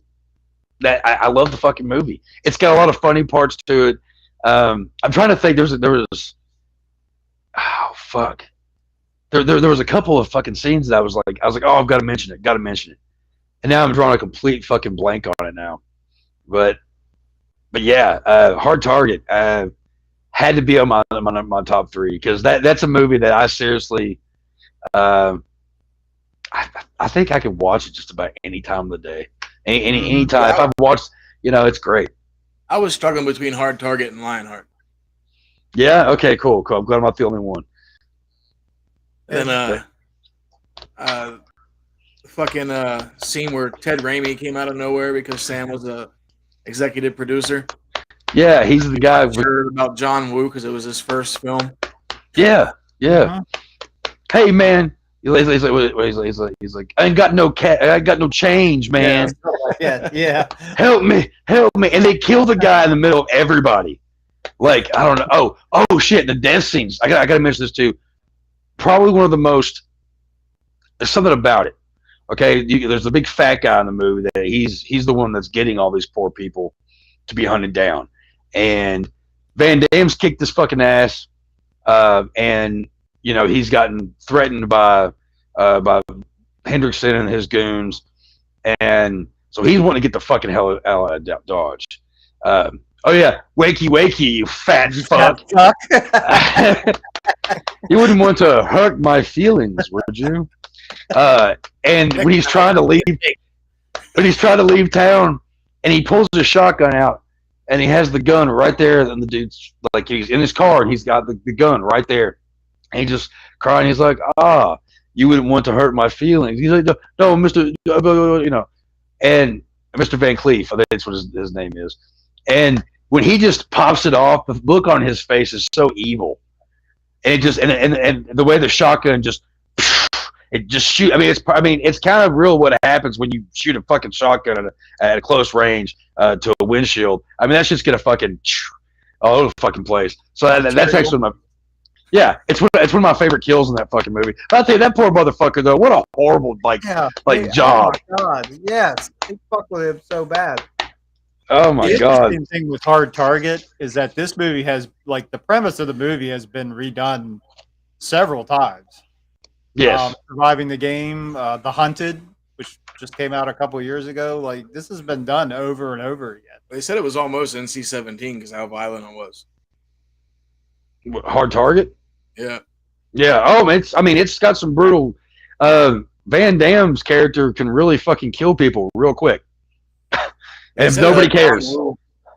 I love the fucking movie. It's got a lot of funny parts to it. I'm trying to think. There was oh fuck. There was a couple of fucking scenes that I was like, oh, I've got to mention it. And now I'm drawing a complete fucking blank on it now. But yeah, Hard Target had to be on my top 3 because that's a movie that I seriously. I think I can watch it just about any time of the day, any time. If I've watched, it's great. I was struggling between Hard Target and Lionheart. Yeah. Okay. Cool. I'm glad I'm not the only one. And fucking scene where Ted Raimi came out of nowhere because Sam was a executive producer. Yeah, he's the guy. Heard about John Woo because it was his first film. Yeah. Uh-huh. Hey man. He's like, I ain't got no I got no change, man. Yeah. Help me. And they kill the guy in the middle of everybody. Like, I don't know. Oh shit, the death scenes. I gotta mention this too. Probably one of the most. There's something about it. Okay, there's a big fat guy in the movie that he's the one that's getting all these poor people to be hunted down, and Van Damme's kicked this fucking ass, and he's gotten threatened by Hendrickson and his goons, and so he's wanting to get the fucking hell out of Dodge. Oh yeah, wakey, you fat fuck! You wouldn't want to hurt my feelings, would you? And when he's trying to leave town, and he pulls his shotgun out, and he has the gun right there, and the dude's like, he's in his car, and he's got the gun right there, and he just crying. He's like, you wouldn't want to hurt my feelings. He's like, no, Mr. And Mr. Van Cleef, I think that's what his name is. And when he just pops it off, the look on his face is so evil. And it just and the way the shotgun just shoot. I mean, it's kind of real what happens when you shoot a fucking shotgun at a close range to a windshield. I mean, that's just gonna fucking all over the fucking place. So that's actually it's one of my favorite kills in that fucking movie. But I tell you, that poor motherfucker though, what a horrible job. Oh my God, yes, they fuck with him so bad. Oh my God! The interesting thing with Hard Target is that this movie has, like, the premise of the movie has been redone several times. Yes. Surviving the Game, The Hunted, which just came out a couple of years ago. Like, this has been done over and over again. They said it was almost NC-17 because how violent it was. Hard Target. Yeah. Yeah. Oh, it's got some brutal. Van Damme's character can really fucking kill people real quick. And if nobody cares.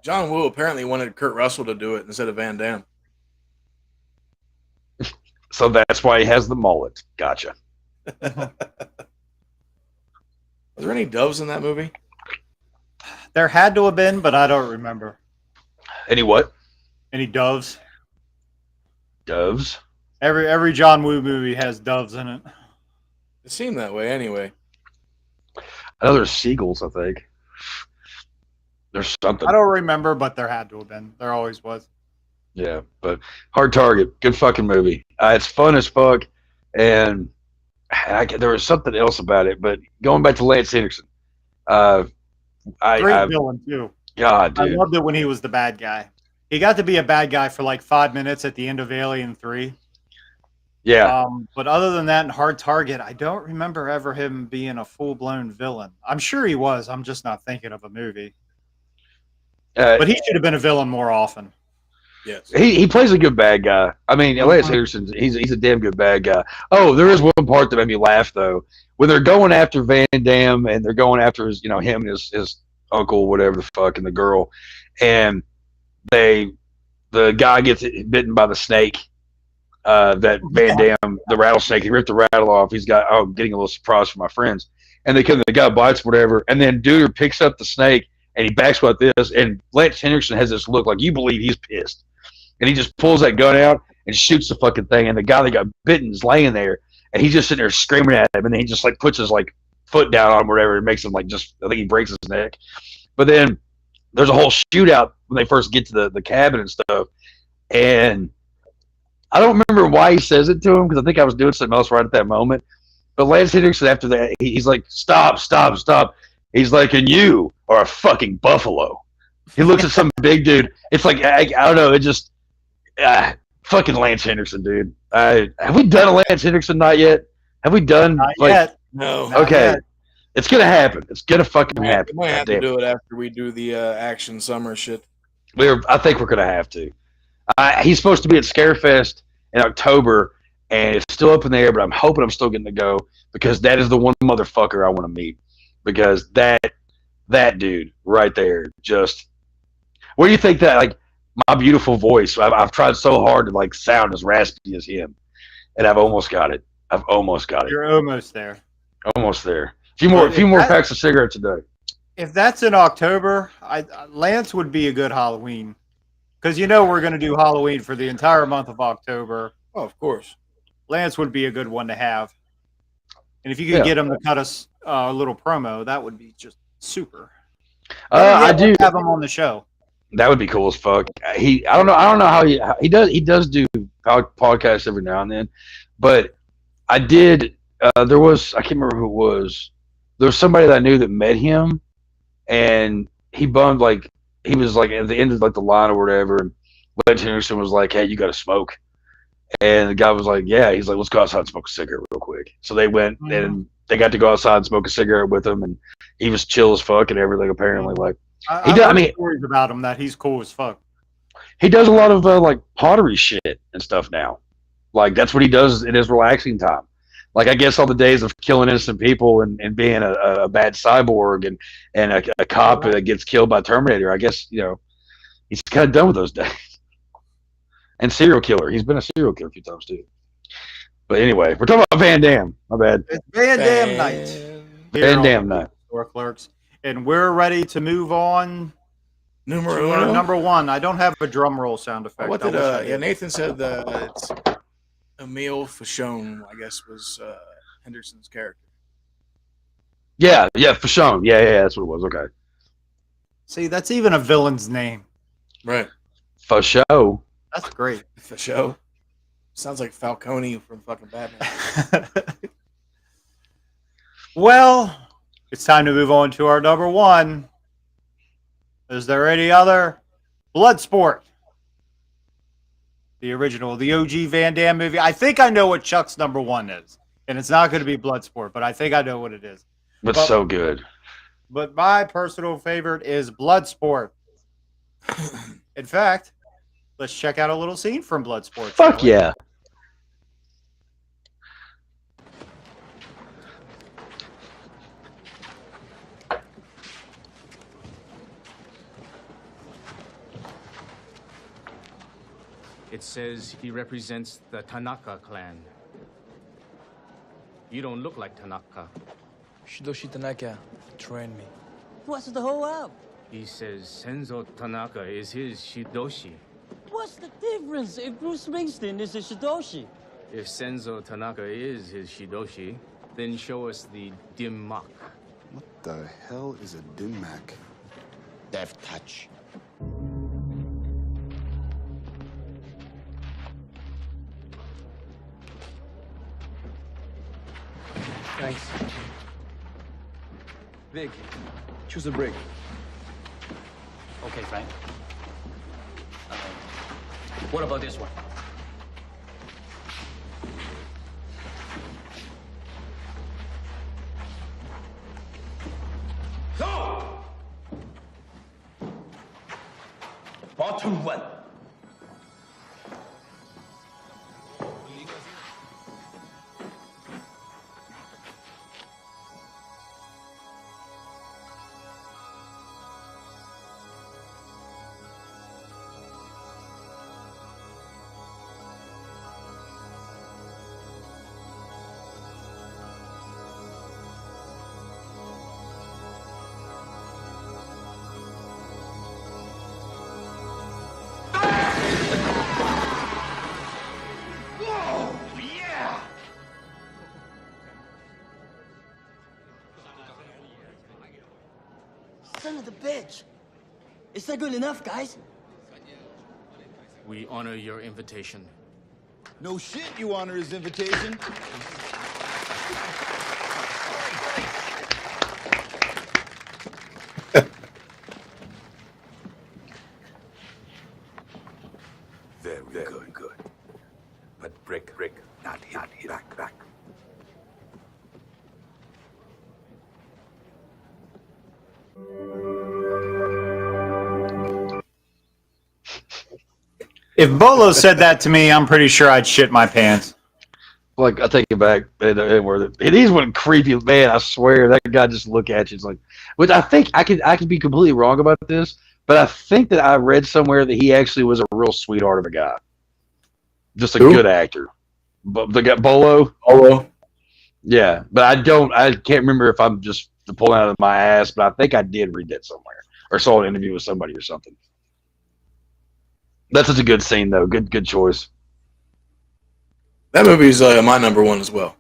John Woo apparently wanted Kurt Russell to do it instead of Van Damme. So that's why he has the mullet. Gotcha. Was there any doves in that movie? There had to have been, but I don't remember. Any what? Any doves? Doves? Every John Woo movie has doves in it. It seemed that way anyway. I know there's seagulls, I think. There's something. I don't remember, but there had to have been. There always was. Yeah, but Hard Target, good fucking movie. It's fun as fuck, and there was something else about it. But going back to Lance Henriksen, great villain too. God, dude, I loved it when he was the bad guy. He got to be a bad guy for like 5 minutes at the end of Alien 3. Yeah. But other than that, in Hard Target, I don't remember ever him being a full-blown villain. I'm sure he was. I'm just not thinking of a movie. But he should have been a villain more often. Yes. He plays a good bad guy. I mean, Lance Henriksen, he's a damn good bad guy. Oh, there is one part that made me laugh though. When they're going after Van Damme and they're going after his, him and his uncle, whatever the fuck, and the girl, and the guy gets bitten by the snake. That Van Damme, the rattlesnake, he ripped the rattle off. He's got, getting a little surprise from my friends, and the guy bites whatever, and then dude picks up the snake and he backs like this, and Lance Henriksen has this look like you believe he's pissed, and he just pulls that gun out and shoots the fucking thing, and the guy that got bitten is laying there, and he's just sitting there screaming at him, and then he just like puts his like foot down on him, whatever, and makes him like just, I think he breaks his neck. But then there's a whole shootout when they first get to the cabin and stuff, and I don't remember why he says it to him because I think I was doing something else right at that moment. But Lance Henriksen, after that, he's like, stop. He's like, and you are a fucking buffalo. He looks at some big dude. It's like, I don't know. It just, fucking Lance Henriksen, dude. Have we done a Lance Henriksen night yet? Have we done? Not yet. No. Okay. Yet. It's going to happen. It's going to fucking happen. We might have to do it after we do the action summer shit. I think we're going to have to. He's supposed to be at Scarefest in October, and it's still up in the air, but I'm hoping I'm still getting to go because that is the one motherfucker I want to meet. Because that dude right there, just where do you think that, like, my beautiful voice, I've tried so hard to like sound as raspy as him, and I've almost got it. You're almost there. Almost there. A few more packs of cigarettes a day. If that's in October, Lance would be a good Halloween. Because we're going to do Halloween for the entire month of October. Oh, of course. Lance would be a good one to have. And if you could get him to cut us a little promo, that would be just super. I do have him on the show. That would be cool as fuck. I don't know how he does do podcasts every now and then, but I did. I can't remember who it was. There was somebody that I knew that met him, and he bummed like he was like at the end of like the line or whatever. And Lance Henriksen was like, "Hey, you got to smoke." And the guy was like, yeah. He's like, let's go outside and smoke a cigarette real quick. So they went and they got to go outside and smoke a cigarette with him, and he was chill as fuck and everything. Apparently, like I mean, stories about him that he's cool as fuck. He does a lot of like pottery shit and stuff now. Like that's what he does in his relaxing time. Like, I guess all the days of killing innocent people and being a bad cyborg and a cop that gets killed by Terminator, I guess, he's kind of done with those days. And serial killer. He's been a serial killer a few times, too. But anyway, we're talking about Van Damme. My bad. It's Van Damme night. Van Damme night. Store Clerks. And we're ready to move on Numero to our uno. number one. I don't have a drum roll sound effect. What I did wish I did. Nathan said that it's Emile Fashone, I guess, was Henderson's character. Yeah, for sure. Yeah, that's what it was. Okay. See, that's even a villain's name. Right. For show. That's great. Fashone. Sounds like Falcone from fucking Batman. Well, it's time to move on to our number one. Is there any other? Bloodsport. The original, the OG Van Damme movie. I think I know what Chuck's number one is. And it's not going to be Bloodsport, but I think I know what it is. But so good. But my personal favorite is Bloodsport. In fact, let's check out a little scene from Bloodsport. Fuck yeah. It says he represents the Tanaka clan. You don't look like Tanaka. Shidoshi Tanaka trained me. What's the whole up? He says Senzo Tanaka is his Shidoshi. What's the difference if Bruce Springsteen is a Shidoshi? If Senzo Tanaka is his Shidoshi, then show us the dim mak. What the hell is a Dinmac? Death touch. Thanks. Vic, choose a break. Okay, Frank. What about this one? Go! Bottom one. Son of the bitch. Is that good enough, guys? We honor your invitation. No shit, you honor his invitation. Very good. But brick, not hit, back. If Bolo said that to me, I'm pretty sure I'd shit my pants. Like, I take it back. It is one creepy, man. I swear that guy just look at you. It's like, which I think I could be completely wrong about this, but I think that I read somewhere that he actually was a real sweetheart of a guy, just a good actor. But the guy Bolo. Yeah, but I can't remember if I'm just pulling out of my ass, but I think I did read that somewhere or saw an interview with somebody or something. That's such a good scene, though. Good choice. That movie's my number one as well.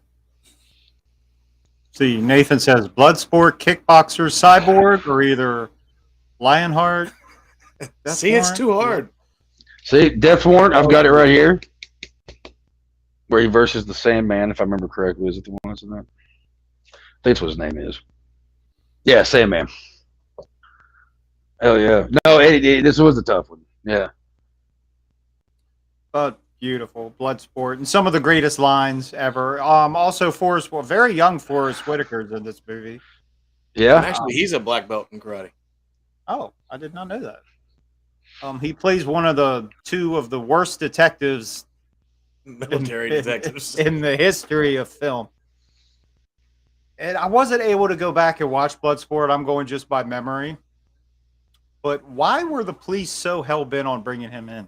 See, Nathan says Bloodsport, Kickboxer, Cyborg, or either Lionheart. See, it's too hard. See, Death Warrant, I've got it right here. Where he versus the Sandman, if I remember correctly. Is it the one that's in that? I think that's what his name is. Yeah, Sandman. Hell yeah. No, this was a tough one. Yeah. But beautiful, Bloodsport, and some of the greatest lines ever. Also, very young Forrest Whitaker's in this movie. Yeah. Actually, he's a black belt in karate. Oh, I did not know that. He plays one of two of the worst detectives Military detectives in the history of film. And I wasn't able to go back and watch Bloodsport. I'm going just by memory. But why were the police so hell bent on bringing him in?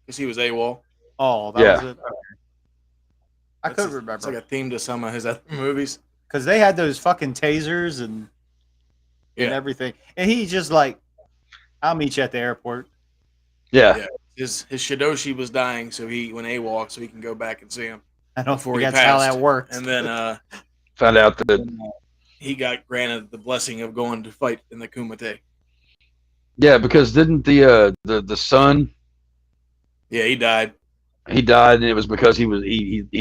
Because he was AWOL. Oh, that was it. Okay. I could remember. It's like a theme to some of his other movies. Because they had those fucking tasers and everything. And he's just like, I'll meet you at the airport. Yeah. His Shidoshi was dying, so he went AWOL so he can go back and see him. I don't think that's how that worked. And then found out that he got granted the blessing of going to fight in the Kumite. Yeah, because didn't the son? Yeah, he died. He died, and it was because he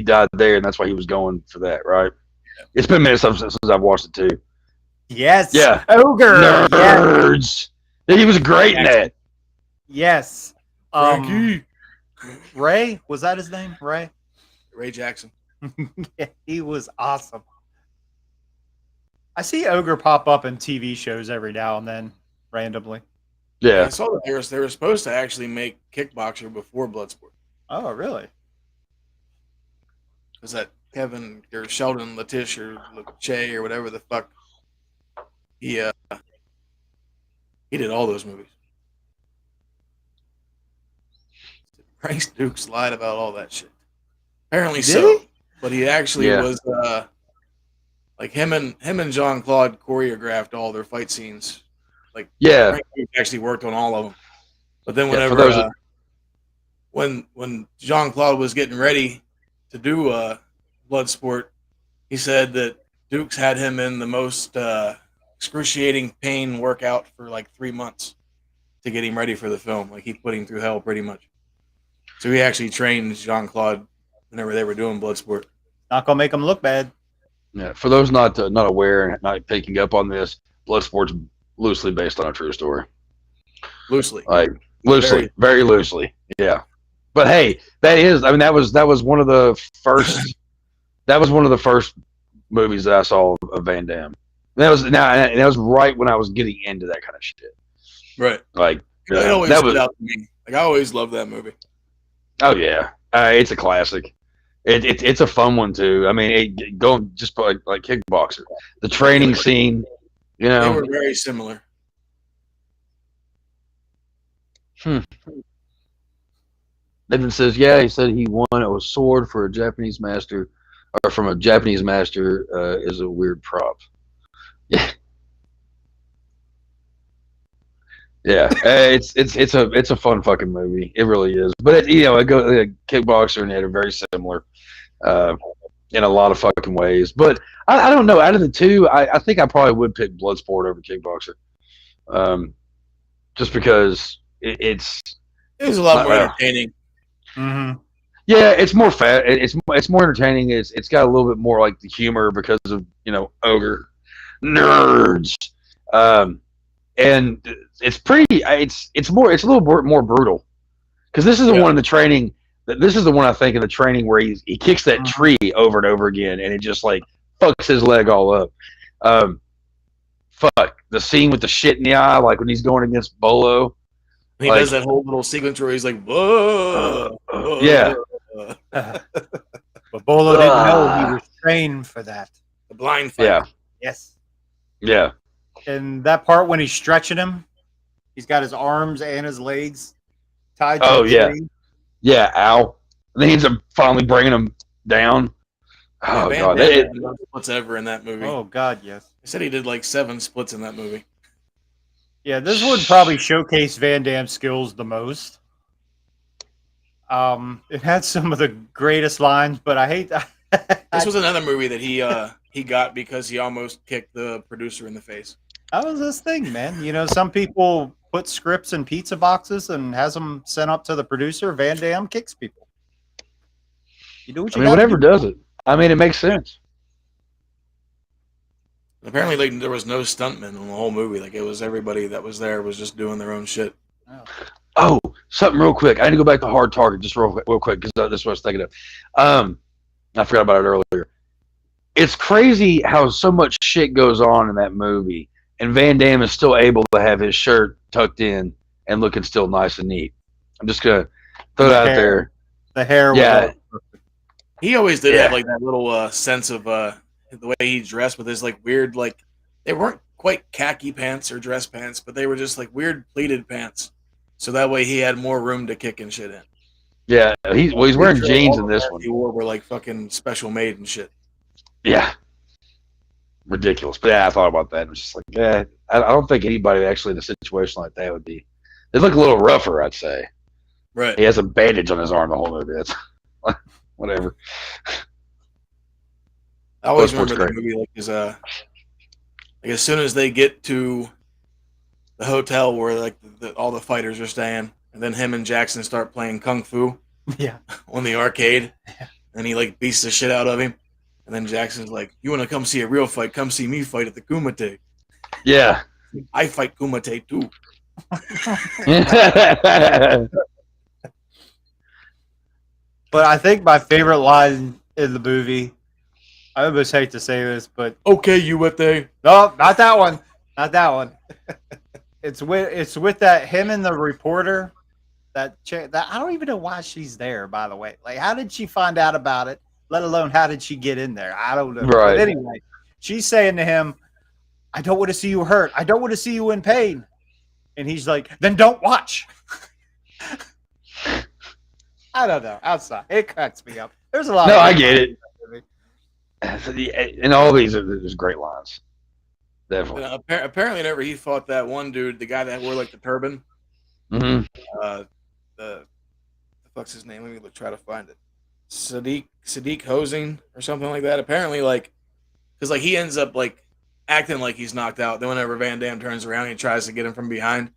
died there, and that's why he was going for that, right? Yeah. It's been minutes since I've watched it too. Yes. Yeah. Ogre. Nerds. Yeah. He was great in that. Yes. Ray, was that his name? Ray Jackson. Yeah, he was awesome. I see Ogre pop up in TV shows every now and then, randomly. Yeah. I saw that they were supposed to actually make Kickboxer before Bloodsport. Oh, really? Was that Kevin or Sheldon Latish or Che or whatever the fuck? He did all those movies. Frank Dukes lied about all that shit. Apparently so. But he actually was like him and Jean-Claude choreographed all their fight scenes. Like Frank Dukes actually worked on all of them. But then whenever when Jean-Claude was getting ready to do Bloodsport, he said that Dukes had him in the most excruciating pain workout for like 3 months to get him ready for the film. Like he put him through hell pretty much. So he actually trained Jean-Claude whenever they were doing Bloodsport. Not gonna make him look bad. Yeah, for those not aware and not picking up on this, Bloodsport's loosely based on a true story. Loosely, very loosely. Yeah, but hey, that was one of the first. That was one of the first movies that I saw of Van Damme. And that was right when I was getting into that kind of shit. Right. Like it always stood out to me. Like I always loved that movie. Oh yeah, it's a classic. It's a fun one too. I mean, going just like Kickboxer, the training scene. You know, they were very similar. Nathan says, yeah, he said he won a sword for a Japanese master, or from a Japanese master is a weird prop. Yeah. Yeah, it's a fun fucking movie. It really is. But it goes Kickboxer and it are very similar in a lot of fucking ways. But I don't know. Out of the two, I think I probably would pick Bloodsport over Kickboxer, just because it was a lot more entertaining. Mm-hmm. Yeah, it's more fat. It's more entertaining. It's got a little bit more like the humor because of Ogre nerds. And it's pretty. It's a little more brutal because this is the one in the training. This is the one I think in the training where he kicks that tree over and over again, and it just like fucks his leg all up. Fuck the scene with the shit in the eye, like when he's going against Bolo. He does that whole little sequence where he's like, "Whoa, yeah." But Bolo didn't know he was trained for that. The blind fight. Yeah. Yes. Yeah. And that part when he's stretching him, he's got his arms and his legs tied to the tree. Yeah, ow. And then he ends up finally bringing him down. Oh, yeah, God. Did the most splits ever in that movie. Oh, God, yes. He said he did like 7 splits in that movie. Yeah, this would probably showcase Van Damme's skills the most. It had some of the greatest lines, but I hate that. This was another movie that he got because he almost kicked the producer in the face. That was this thing, man. Some people put scripts in pizza boxes and has them sent up to the producer. Van Damme kicks people. You do what you whatever does it. I mean, it makes sense. Apparently, like there was no stuntman in the whole movie. Like it was everybody that was there was just doing their own shit. Oh, something real quick. I need to go back to Hard Target just real quick because that's what I was thinking of. I forgot about it earlier. It's crazy how so much shit goes on in that movie, and Van Damme is still able to have his shirt tucked in and looking still nice and neat. I'm just gonna throw it out there. The hair, yeah. He always did have like that little sense of the way he dressed with his like weird like they weren't quite khaki pants or dress pants, but they were just like weird pleated pants. So that way he had more room to kick and shit in. Yeah, he's wearing Pretty sure jeans all in the this pants one. he wore were like fucking special made and shit. Yeah, ridiculous. But yeah, I thought about that. It was just like, yeah, I don't think anybody actually in a situation like that would be. They look a little rougher, I'd say. Right. He has a bandage on his arm the whole movie. That's whatever. I always Bloodsport's remember that great. movie like as soon as they get to the hotel where like all the fighters are staying, and then him and Jackson start playing kung fu Yeah. on the arcade, and he like beats the shit out of him, and then Jackson's like, "You want to come see a real fight? Come see me fight at the Kumite. Yeah. I fight Kumite too." But I think my favorite line in the movie, I almost hate to say this, but Okay, you what they? no, not that one. Not that one. It's with that him and the reporter. That I don't even know why she's there, by the way. Like, how did she find out about it? Let alone how did she get in there? I don't know. Right. But anyway, she's saying to him, I don't want to see you hurt. I don't want to see you in pain. And he's like, then don't watch. I don't know. Outside. It cracks me up. There's a lot No, of I get it. And all these there's great lines. Definitely. Apparently, whenever he fought that one dude, the guy that wore like the turban, Mm-hmm. the fuck's his name? Let me try to find it. Sadiq Hosing or something like that. Apparently, like, because like he ends up like acting like he's knocked out. Then whenever Van Damme turns around, he tries to get him from behind.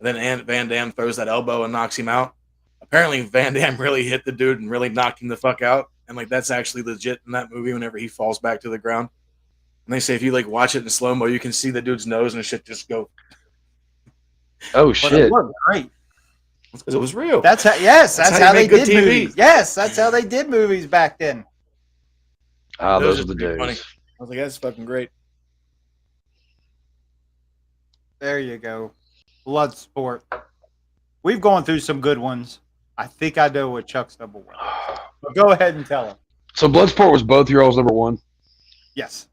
And then Van Damme throws that elbow and knocks him out. Apparently, Van Damme really hit the dude and really knocked him the fuck out. And like that's actually legit in that movie. Whenever he falls back to the ground, and they say if you like watch it in slow mo, you can see the dude's nose and shit just go. Oh But shit! it worked great. Because it was real. That's how. Yes, that's how how you they make good did TV. movies. Yes, that's how they did movies back then. Ah, That was those are the just pretty funny. days. I was like, that's fucking great. There you go. Bloodsport. We've gone through some good ones. I think I know what Chuck's number one is. But go ahead and tell him. So Bloodsport was both your all's number one. Yes.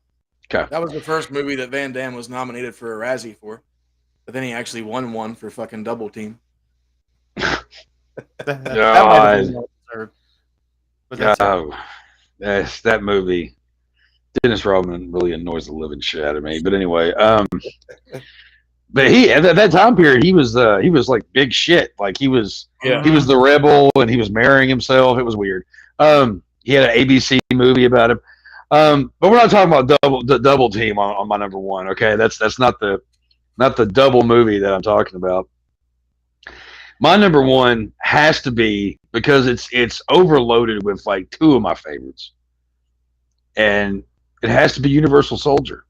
Okay. That was the first movie that Van Damme was nominated for a Razzie for. But then he actually won one for fucking Double Team. That might have been well deserved. But that's it. Oh, yes, that movie. Dennis Rodman really annoys the living shit out of me. But anyway, but he at that time period he was like big shit. Like he was the rebel and he was marrying himself. It was weird. He had an ABC movie about him. But we're not talking about Double Team on my number one. Okay, that's not the double movie that I'm talking about. My number one has to be because it's overloaded with like two of my favorites, and it has to be Universal Soldier.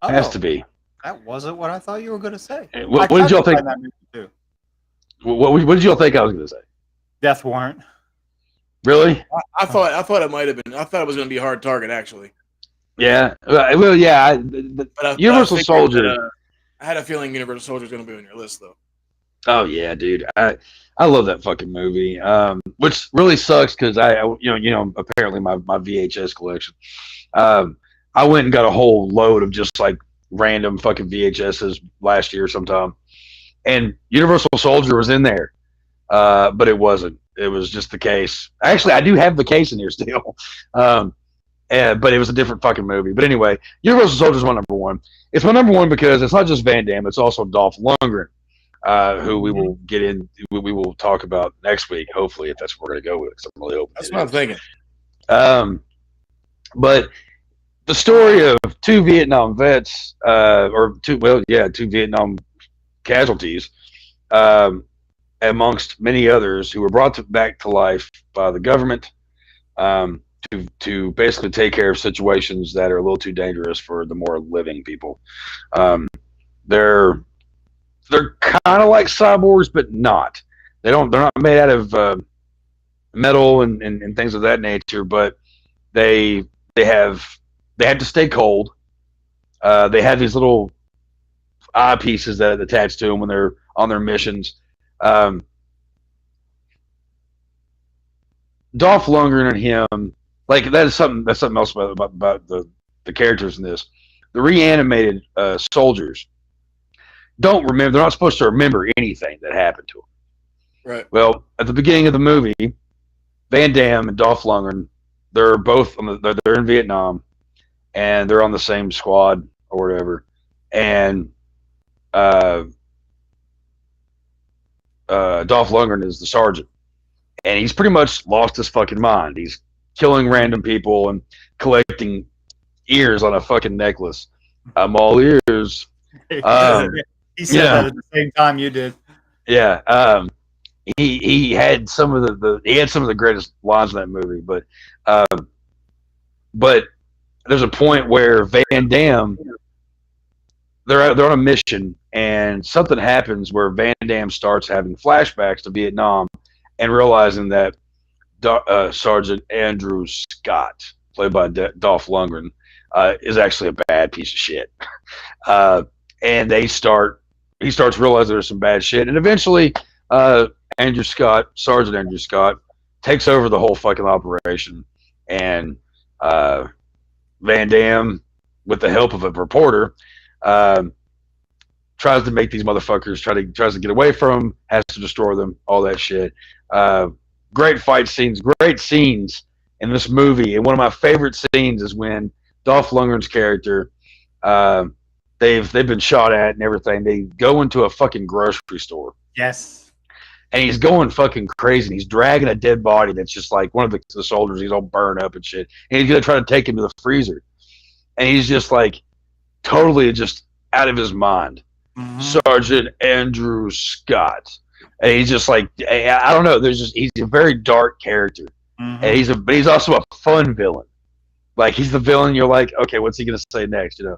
Has to be. That wasn't what I thought you were going to say. What did y'all think? What did y'all think I was going to say? Death Warrant. Really? I thought it might have been. I thought it was going to be a hard target actually. Yeah. Well, yeah. Universal Soldier. I had a feeling Universal Soldier was going to be on your list though. Oh yeah, dude. I love that fucking movie. Which really sucks because I apparently my VHS collection. I went and got a whole load of just like random fucking VHSs last year sometime, and Universal Soldier was in there, but it wasn't. It was just the case. Actually, I do have the case in here still, but it was a different fucking movie. But anyway, Universal Soldier is my number one. It's my number one because it's not just Van Damme; it's also Dolph Lundgren. Who we will get in, we will talk about next week, hopefully, if that's what we're going to go with. I'm really hoping. That's what I'm thinking. But the story of two Vietnam vets, two Vietnam casualties, amongst many others, who were brought back to life by the government to basically take care of situations that are a little too dangerous for the more living people. They're kind of like cyborgs, but not. They're not made out of metal and things of that nature. But they have to stay cold. They have these little eye pieces that attach to them when they're on their missions. Dolph Lundgren and him, like that's something else about the characters in this. The reanimated soldiers don't remember. They're not supposed to remember anything that happened to them. Right. Well, at the beginning of the movie, Van Damme and Dolph Lundgren, they're both they're in Vietnam, and they're on the same squad or whatever, and Dolph Lundgren is the sergeant, and he's pretty much lost his fucking mind. He's killing random people and collecting ears on a fucking necklace. I'm all ears. He said that at the same time you did. Yeah. He had some of the greatest lines in that movie, but there's a point where Van Damme, they're on a mission, and something happens where Van Damme starts having flashbacks to Vietnam and realizing that Sergeant Andrew Scott, played by Dolph Lundgren, is actually a bad piece of shit. And he starts realizing there's some bad shit, and eventually Sergeant Andrew Scott takes over the whole fucking operation, and Van Damme, with the help of a reporter, tries to make these motherfuckers tries to get away from them, has to destroy them, all that shit. Great fight scenes, great scenes in this movie, and one of my favorite scenes is when Dolph Lundgren's character, they've been shot at and everything. They go into a fucking grocery store. Yes. And he's going fucking crazy. And he's dragging a dead body that's just like one of the soldiers. He's all burned up and shit. And he's going to try to take him to the freezer. And he's just like totally just out of his mind. Mm-hmm. Sergeant Andrew Scott. And he's just like, I don't know. He's a very dark character. Mm-hmm. And but he's also a fun villain. Like, he's the villain. You're like, okay, what's he going to say next? You know,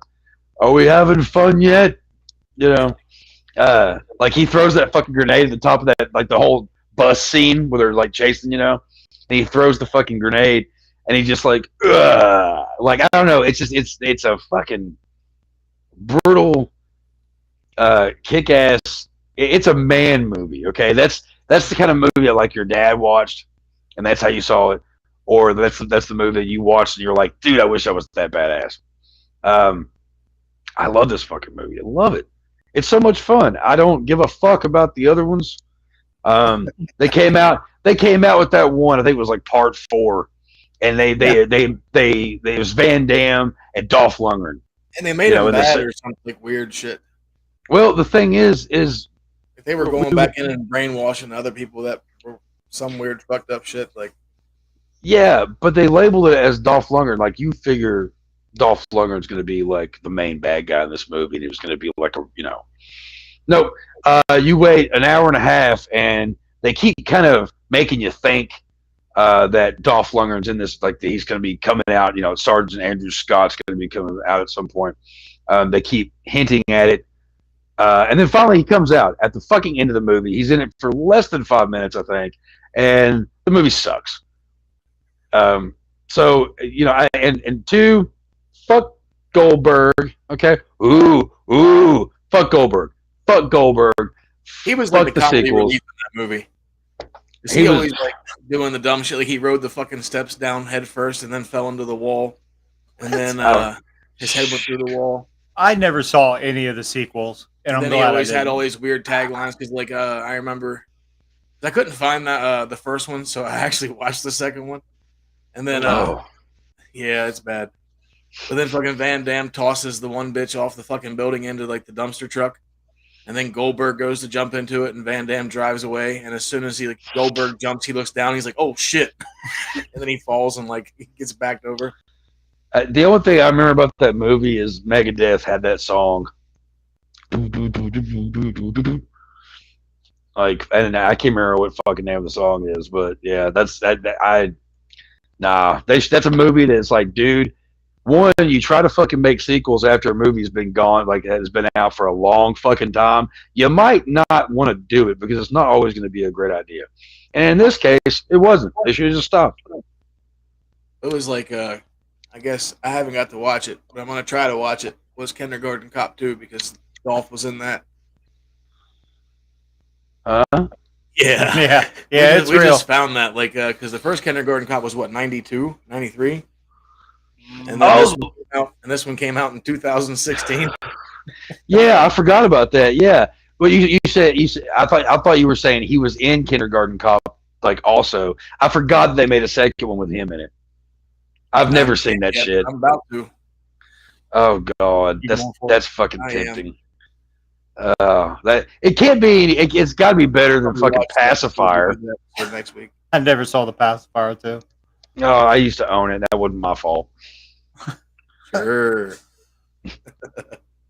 are we having fun yet? You know? Like, he throws that fucking grenade at the top of that, like the whole bus scene where they're like chasing, you know, and he throws the fucking grenade, and he just like, ugh. Like, I don't know, it's a fucking brutal, kick-ass. It's a man movie, okay? That's the kind of movie that like your dad watched, and that's how you saw it, or that's the movie that you watched and you're like, dude, I wish I was that badass. I love this fucking movie. I love it. It's so much fun. I don't give a fuck about the other ones. They came out with that one. I think it was like part 4, and it was Van Damme and Dolph Lundgren. And they made him bad or something like weird shit. Well, the thing is if they were going back in and brainwashing other people that were some weird fucked up shit. Like, yeah, but they labeled it as Dolph Lundgren. Like, you figure Dolph Lundgren's going to be like the main bad guy in this movie, and he was going to be like no. You wait an hour and a half, and they keep kind of making you think that Dolph Lundgren's in this, like he's going to be coming out. You know, Sergeant Andrew Scott's going to be coming out at some point. They keep hinting at it, and then finally he comes out at the fucking end of the movie. He's in it for less than 5 minutes, I think, and the movie sucks. So you know, and 2. Fuck Goldberg, okay? Ooh, fuck Goldberg. Fuck Goldberg. He was like the comedy relief in that movie. He always like doing the dumb shit. Like, he rode the fucking steps down head first and then fell into the wall. And then his head went through the wall. I never saw any of the sequels. And I'm glad he always had all these weird taglines because, like, I remember I couldn't find the first one, so I actually watched the second one. And then, yeah, it's bad. But then fucking Van Damme tosses the one bitch off the fucking building into like the dumpster truck, and then Goldberg goes to jump into it, and Van Damme drives away. And as soon as Goldberg jumps, he looks down. He's like, "Oh shit!" And then he falls and like he gets backed over. The only thing I remember about that movie is Megadeth had that song. Like, and I can't remember what fucking name of the song is, but yeah, that's a movie that's like, dude. One, you try to fucking make sequels after a movie's been gone, like it has been out for a long fucking time. You might not want to do it because it's not always going to be a great idea. And in this case, it wasn't. They should have just stopped. It was like, I guess I haven't got to watch it, but I'm going to try to watch it. Was Kindergarten Cop 2 because Dolph was in that. Yeah. Yeah, yeah, it's we real. just found that, like, because the first Kindergarten Cop was what, 92, 93? And then this one came out in 2016. Yeah, I forgot about that. Yeah, but you said I thought you were saying he was in Kindergarten Cop, like also. I forgot they made a second one with him in it. I've never seen that shit. I'm about to. Oh god, You going for that's it? fucking I am. tempting. That it can't be. It's got to be better than fucking Watch that Pacifier. for next week. I never saw the pacifier too. No, I used to own it. That wasn't my fault. Sure.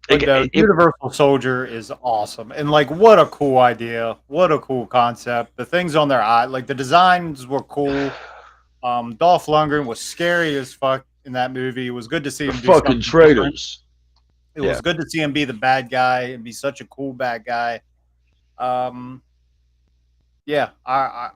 But no, Universal Soldier is awesome, and like, what a cool idea! What a cool concept. The things on their eye, like the designs were cool. Dolph Lundgren was scary as fuck in that movie. It was good to see him do fucking something different. traitors. It was good to see him be the bad guy and be such a cool bad guy. Yeah, I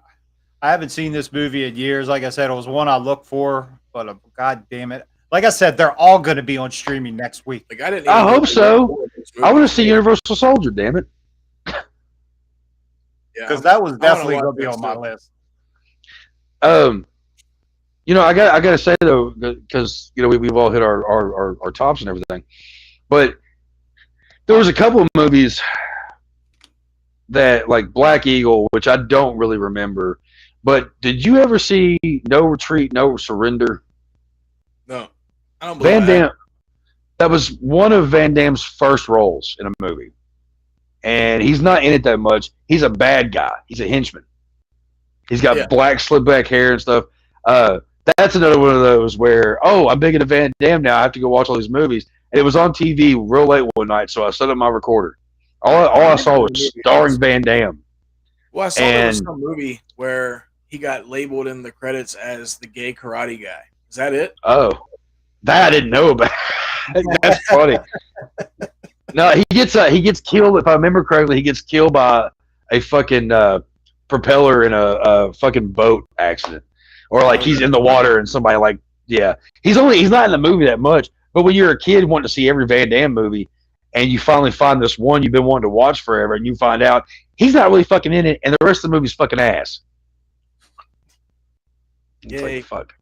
haven't seen this movie in years. Like I said, it was one I looked for, but god damn it. Like I said, they're all going to be on streaming next week. Like, I didn't. I hope so. I want to see Universal Soldier. Damn it. Because that was definitely going to be on my list. You know, I got to say though, because you know we've all hit our tops and everything, but there was a couple of movies that, like Black Eagle, which I don't really remember. But did you ever see No Retreat, No Surrender? No, I don't believe Van Damme. That was one of Van Damme's first roles in a movie, and he's not in it that much. He's a bad guy. He's a henchman. He's got black slick back hair and stuff. That's another one of those where, oh, I'm big into Van Damme now. I have to go watch all these movies. And it was on TV real late one night, so I set up my recorder. All I saw was starring Van Damme. Well, I saw there was some movie where he got labeled in the credits as the gay karate guy. Is that it? Oh, that I didn't know about. That's funny. No, he gets killed. If I remember correctly, he gets killed by a fucking propeller in a fucking boat accident, or like he's in the water and somebody he's not in the movie that much. But when you're a kid wanting to see every Van Damme movie, and you finally find this one you've been wanting to watch forever, and you find out he's not really fucking in it, and the rest of the movie's fucking ass. It's like, fuck.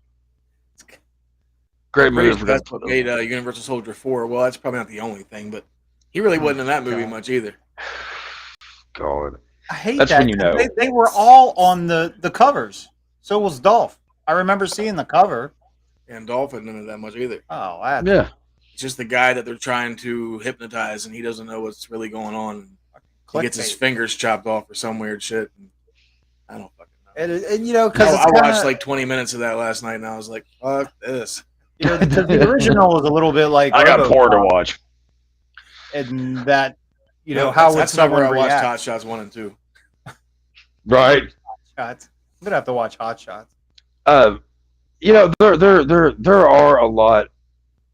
Great movie. That's what made Universal Soldier 4. Well, that's probably not the only thing, but he really wasn't in that movie much either. God. I hate that's that. When you know. They were all on the covers. So was Dolph. I remember seeing the cover. And Dolph isn't in it that much either. Oh, yeah. It's just the guy that they're trying to hypnotize, and he doesn't know what's really going on. He gets his fingers chopped off or some weird shit. And I don't fucking know. And you know, because I watched like 20 minutes of that last night, and I was like, fuck this. You know, the original was a little bit like I got porn to watch. And that, you know, how would someone where I watched react? Hot Shots 1 and 2. Right. Hot Shots. I'm gonna have to watch Hot Shots. You know, there are a lot.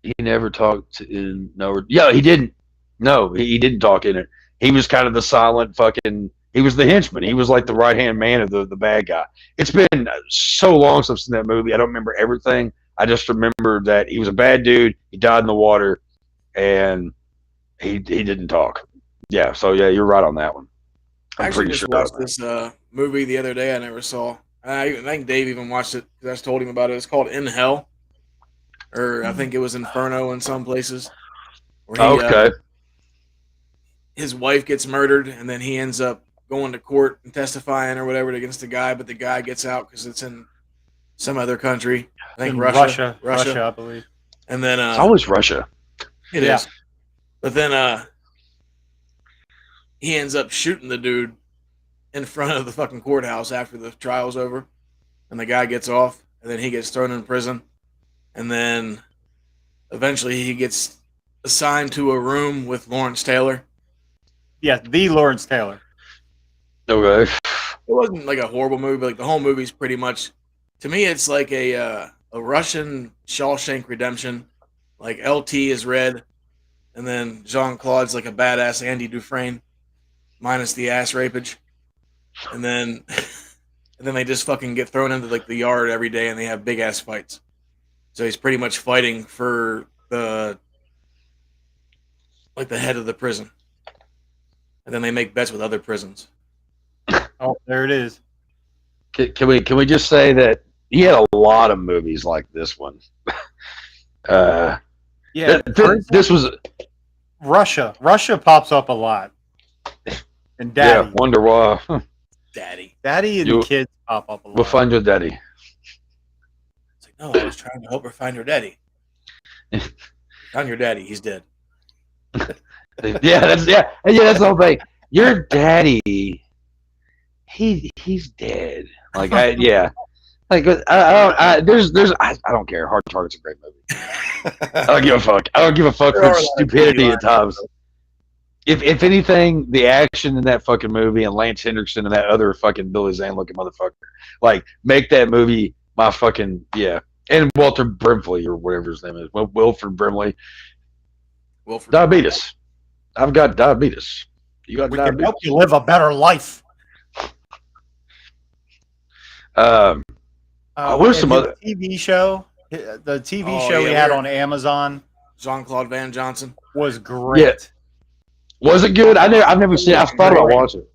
He never talked in no. Yeah, he didn't. No, he didn't talk in it. He was kind of the silent fucking. He was the henchman. He was like the right hand man of the bad guy. It's been so long since I've seen that movie. I don't remember everything. I just remember that he was a bad dude. He died in the water, and he didn't talk. Yeah, so yeah, you're right on that one. I actually just watched this movie the other day I never saw. I think Dave even watched it because I told him about it. It's called In Hell, or I think it was Inferno in some places. Where his wife gets murdered, and then he ends up going to court and testifying or whatever against the guy, but the guy gets out because it's in some other country. I think Russia, I believe. And then it's always Russia. It is. But then he ends up shooting the dude in front of the fucking courthouse after the trial's over, and the guy gets off, and then he gets thrown in prison, and then eventually he gets assigned to a room with Lawrence Taylor. Yeah, the Lawrence Taylor. Okay. It wasn't like a horrible movie, but like the whole movie's pretty much, to me, it's like a Russian Shawshank Redemption. Like LT is red, and then Jean-Claude's like a badass Andy Dufresne, minus the ass rapage. And then they just fucking get thrown into like the yard every day, and they have big ass fights. So he's pretty much fighting for the head of the prison, and then they make bets with other prisons. Oh, there it is. Can we just say that he had a lot of movies like this one? Yeah, this was Russia. Russia pops up a lot. And Daddy. Yeah, Wonder Why. Daddy. Daddy and kids pop up a lot. We'll find your daddy. It's like, no, I was trying to help her find her daddy. Found your daddy. He's dead. That's the whole thing. Your daddy, he's dead. Like I don't care. Hard Target's a great movie. I don't give a fuck. I don't give a fuck for stupidity at times. If anything, the action in that fucking movie and Lance Henriksen and that other fucking Billy Zane looking motherfucker, like make that movie my fucking and Walter Brimley or whatever his name is, Wilford Brimley. Diabetes. I've got diabetes. You got diabetes. Can help you live a better life. What are some other TV show? The TV show he had on Amazon, Jean-Claude Van Johnson, was great. Yeah. Was it good? I've never seen it. I've thought about watching it.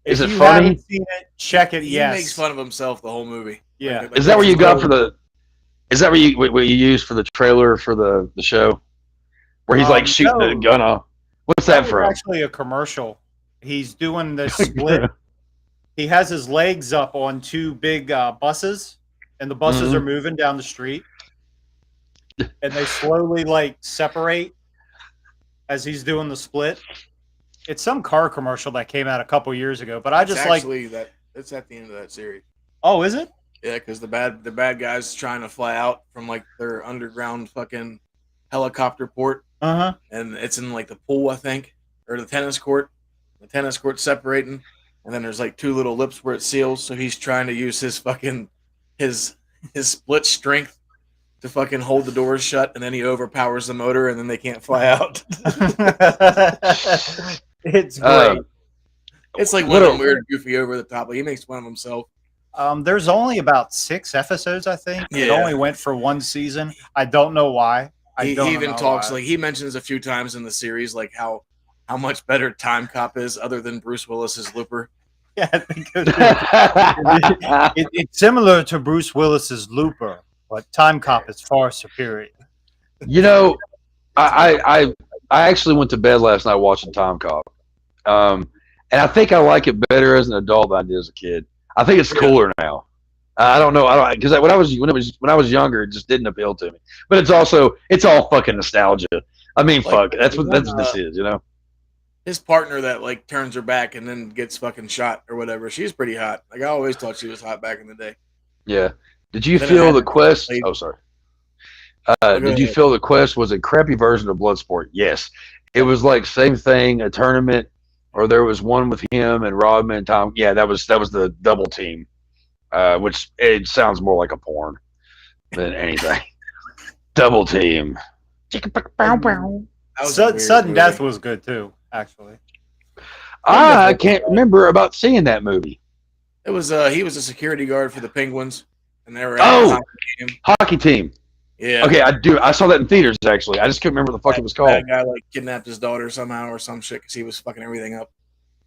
Is it If you funny? haven't seen it, check it. He makes fun of himself the whole movie. Yeah. Like, Is that what you got for the? Is that what you used for the trailer for the show? Where he's like shooting a gun off. What's that from? Actually, a commercial. He's doing the split. He has his legs up on two big buses, and the buses are moving down the street, and they slowly like separate as he's doing the split. It's some car commercial that came out a couple years ago, but it's at the end of that series. Oh, is it? Yeah, because the bad guys trying to fly out from like their underground fucking helicopter port. And it's in like the pool, I think, or the tennis court. The tennis court separating, and then there's like two little lips where it seals. So he's trying to use his fucking his split strength to fucking hold the doors shut, and then he overpowers the motor, and then they can't fly out. It's great. It's like one of them weird, goofy, over the top. Like he makes fun of himself. There's only about 6 episodes, I think. Yeah. It only went for one season. I don't know why. He even talks like he mentions a few times in the series like how much better Time Cop is other than Bruce Willis's Looper. Yeah, because it's similar to Bruce Willis's Looper, but Time Cop is far superior. You know, I actually went to bed last night watching Time Cop, and I think I like it better as an adult than I did as a kid. I think it's cooler now. I don't know. Because when I was younger, it just didn't appeal to me. But it's all fucking nostalgia. I mean, fuck. That's what this is, you know. His partner that like turns her back and then gets fucking shot or whatever. She's pretty hot. Like I always thought she was hot back in the day. Yeah. Did you feel the quest? Oh, sorry. Did you feel the quest was a crappy version of Bloodsport? Yes. It was like same thing, a tournament, or there was one with him and Rodman and Tom. Yeah, that was the double team, which it sounds more like a porn than anything. Double team. Sudden Death was good too, actually. I can't remember about seeing that movie. It was he was a security guard for the Penguins, and they were hockey team. Yeah. Okay, I saw that in theaters actually. I just couldn't remember what the fuck it was called. That guy like kidnapped his daughter somehow or some shit because he was fucking everything up.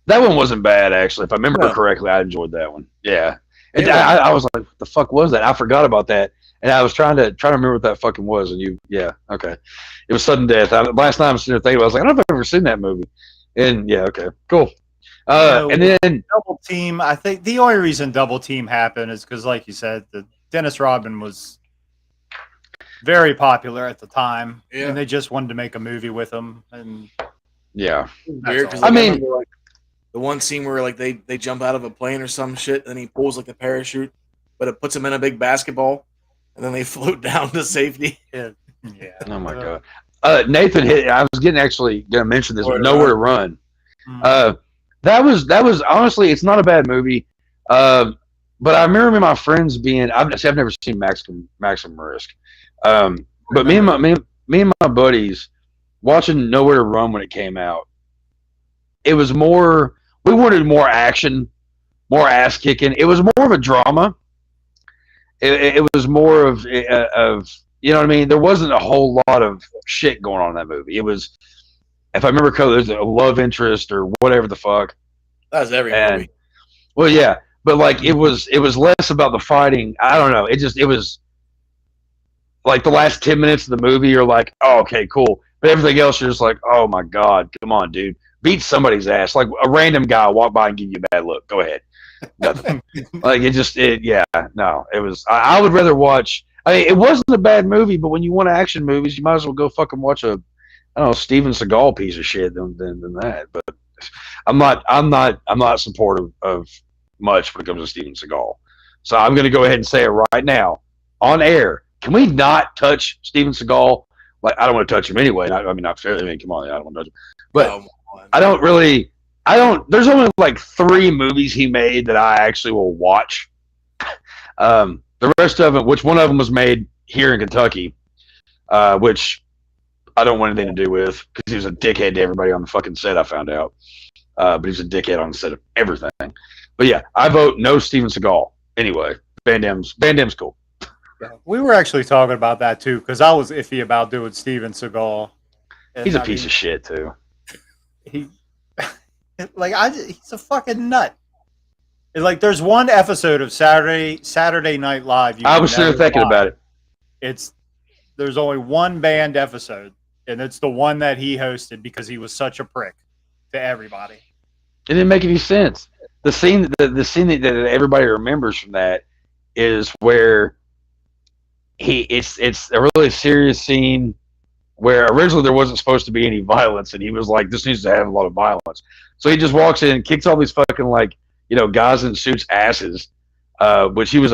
That one wasn't bad actually. If I remember correctly, I enjoyed that one. Yeah. I was like, what the fuck was that? I forgot about that. And I was trying to remember what that fucking was. And okay. It was Sudden Death. Last time I was sitting there thinking, I was like, I don't know if I've ever seen that movie. And yeah, okay, cool. And then Double Team. I think the only reason Double Team happened is because, like you said, the Dennis Rodman was very popular at the time, and they just wanted to make a movie with him. And yeah, weird. I mean, like, the one scene where like they jump out of a plane or some shit, and he pulls like a parachute, but it puts him in a big basketball, and then they float down to safety. Yeah. Oh my god. Nathan hit. I was actually going to mention this, but Nowhere to Run. That was honestly, it's not a bad movie. But I remember my friends being. I've never seen Maximum Risk. But me and my buddies watching Nowhere to Run when it came out. It was more. We wanted more action, more ass kicking. It was more of a drama. It was more of you know what I mean? There wasn't a whole lot of shit going on in that movie. It was, if I remember correctly, there's a love interest or whatever the fuck. That was every movie. Well, yeah, but like it was less about the fighting. I don't know. It was like the last 10 minutes of the movie. You're like, oh, okay, cool. But everything else, you're just like, oh my god, come on, dude, beat somebody's ass. Like a random guy walk by and give you a bad look. Go ahead. Nothing. Like yeah, no. It was. I would rather watch. I mean, it wasn't a bad movie, but when you want action movies, you might as well go fucking watch a, I don't know, Steven Seagal piece of shit than that. But I'm not supportive of much when it comes to Steven Seagal. So I'm going to go ahead and say it right now on air. Can we not touch Steven Seagal? Like, I don't want to touch him anyway. I mean, not fairly. I mean, come on, I don't want to touch him. But I don't really. I don't. There's only like 3 movies he made that I actually will watch. The rest of them, which one of them was made here in Kentucky, which I don't want anything to do with because he was a dickhead to everybody on the fucking set. I found out, but he's a dickhead on the set of everything. But yeah, I vote no Steven Seagal. Anyway, Van Damme's cool. We were actually talking about that too because I was iffy about doing Steven Seagal. He's a piece of shit too. He, he's a fucking nut. Like, there's one episode of Saturday Night Live. I was sure thinking about it. There's only one banned episode, and it's the one that he hosted because he was such a prick to everybody. It didn't make any sense. The scene that everybody remembers from that is where it's a really serious scene where originally there wasn't supposed to be any violence, and he was like, this needs to have a lot of violence. So he just walks in and kicks all these fucking, like, you know, guys in suits asses, which he was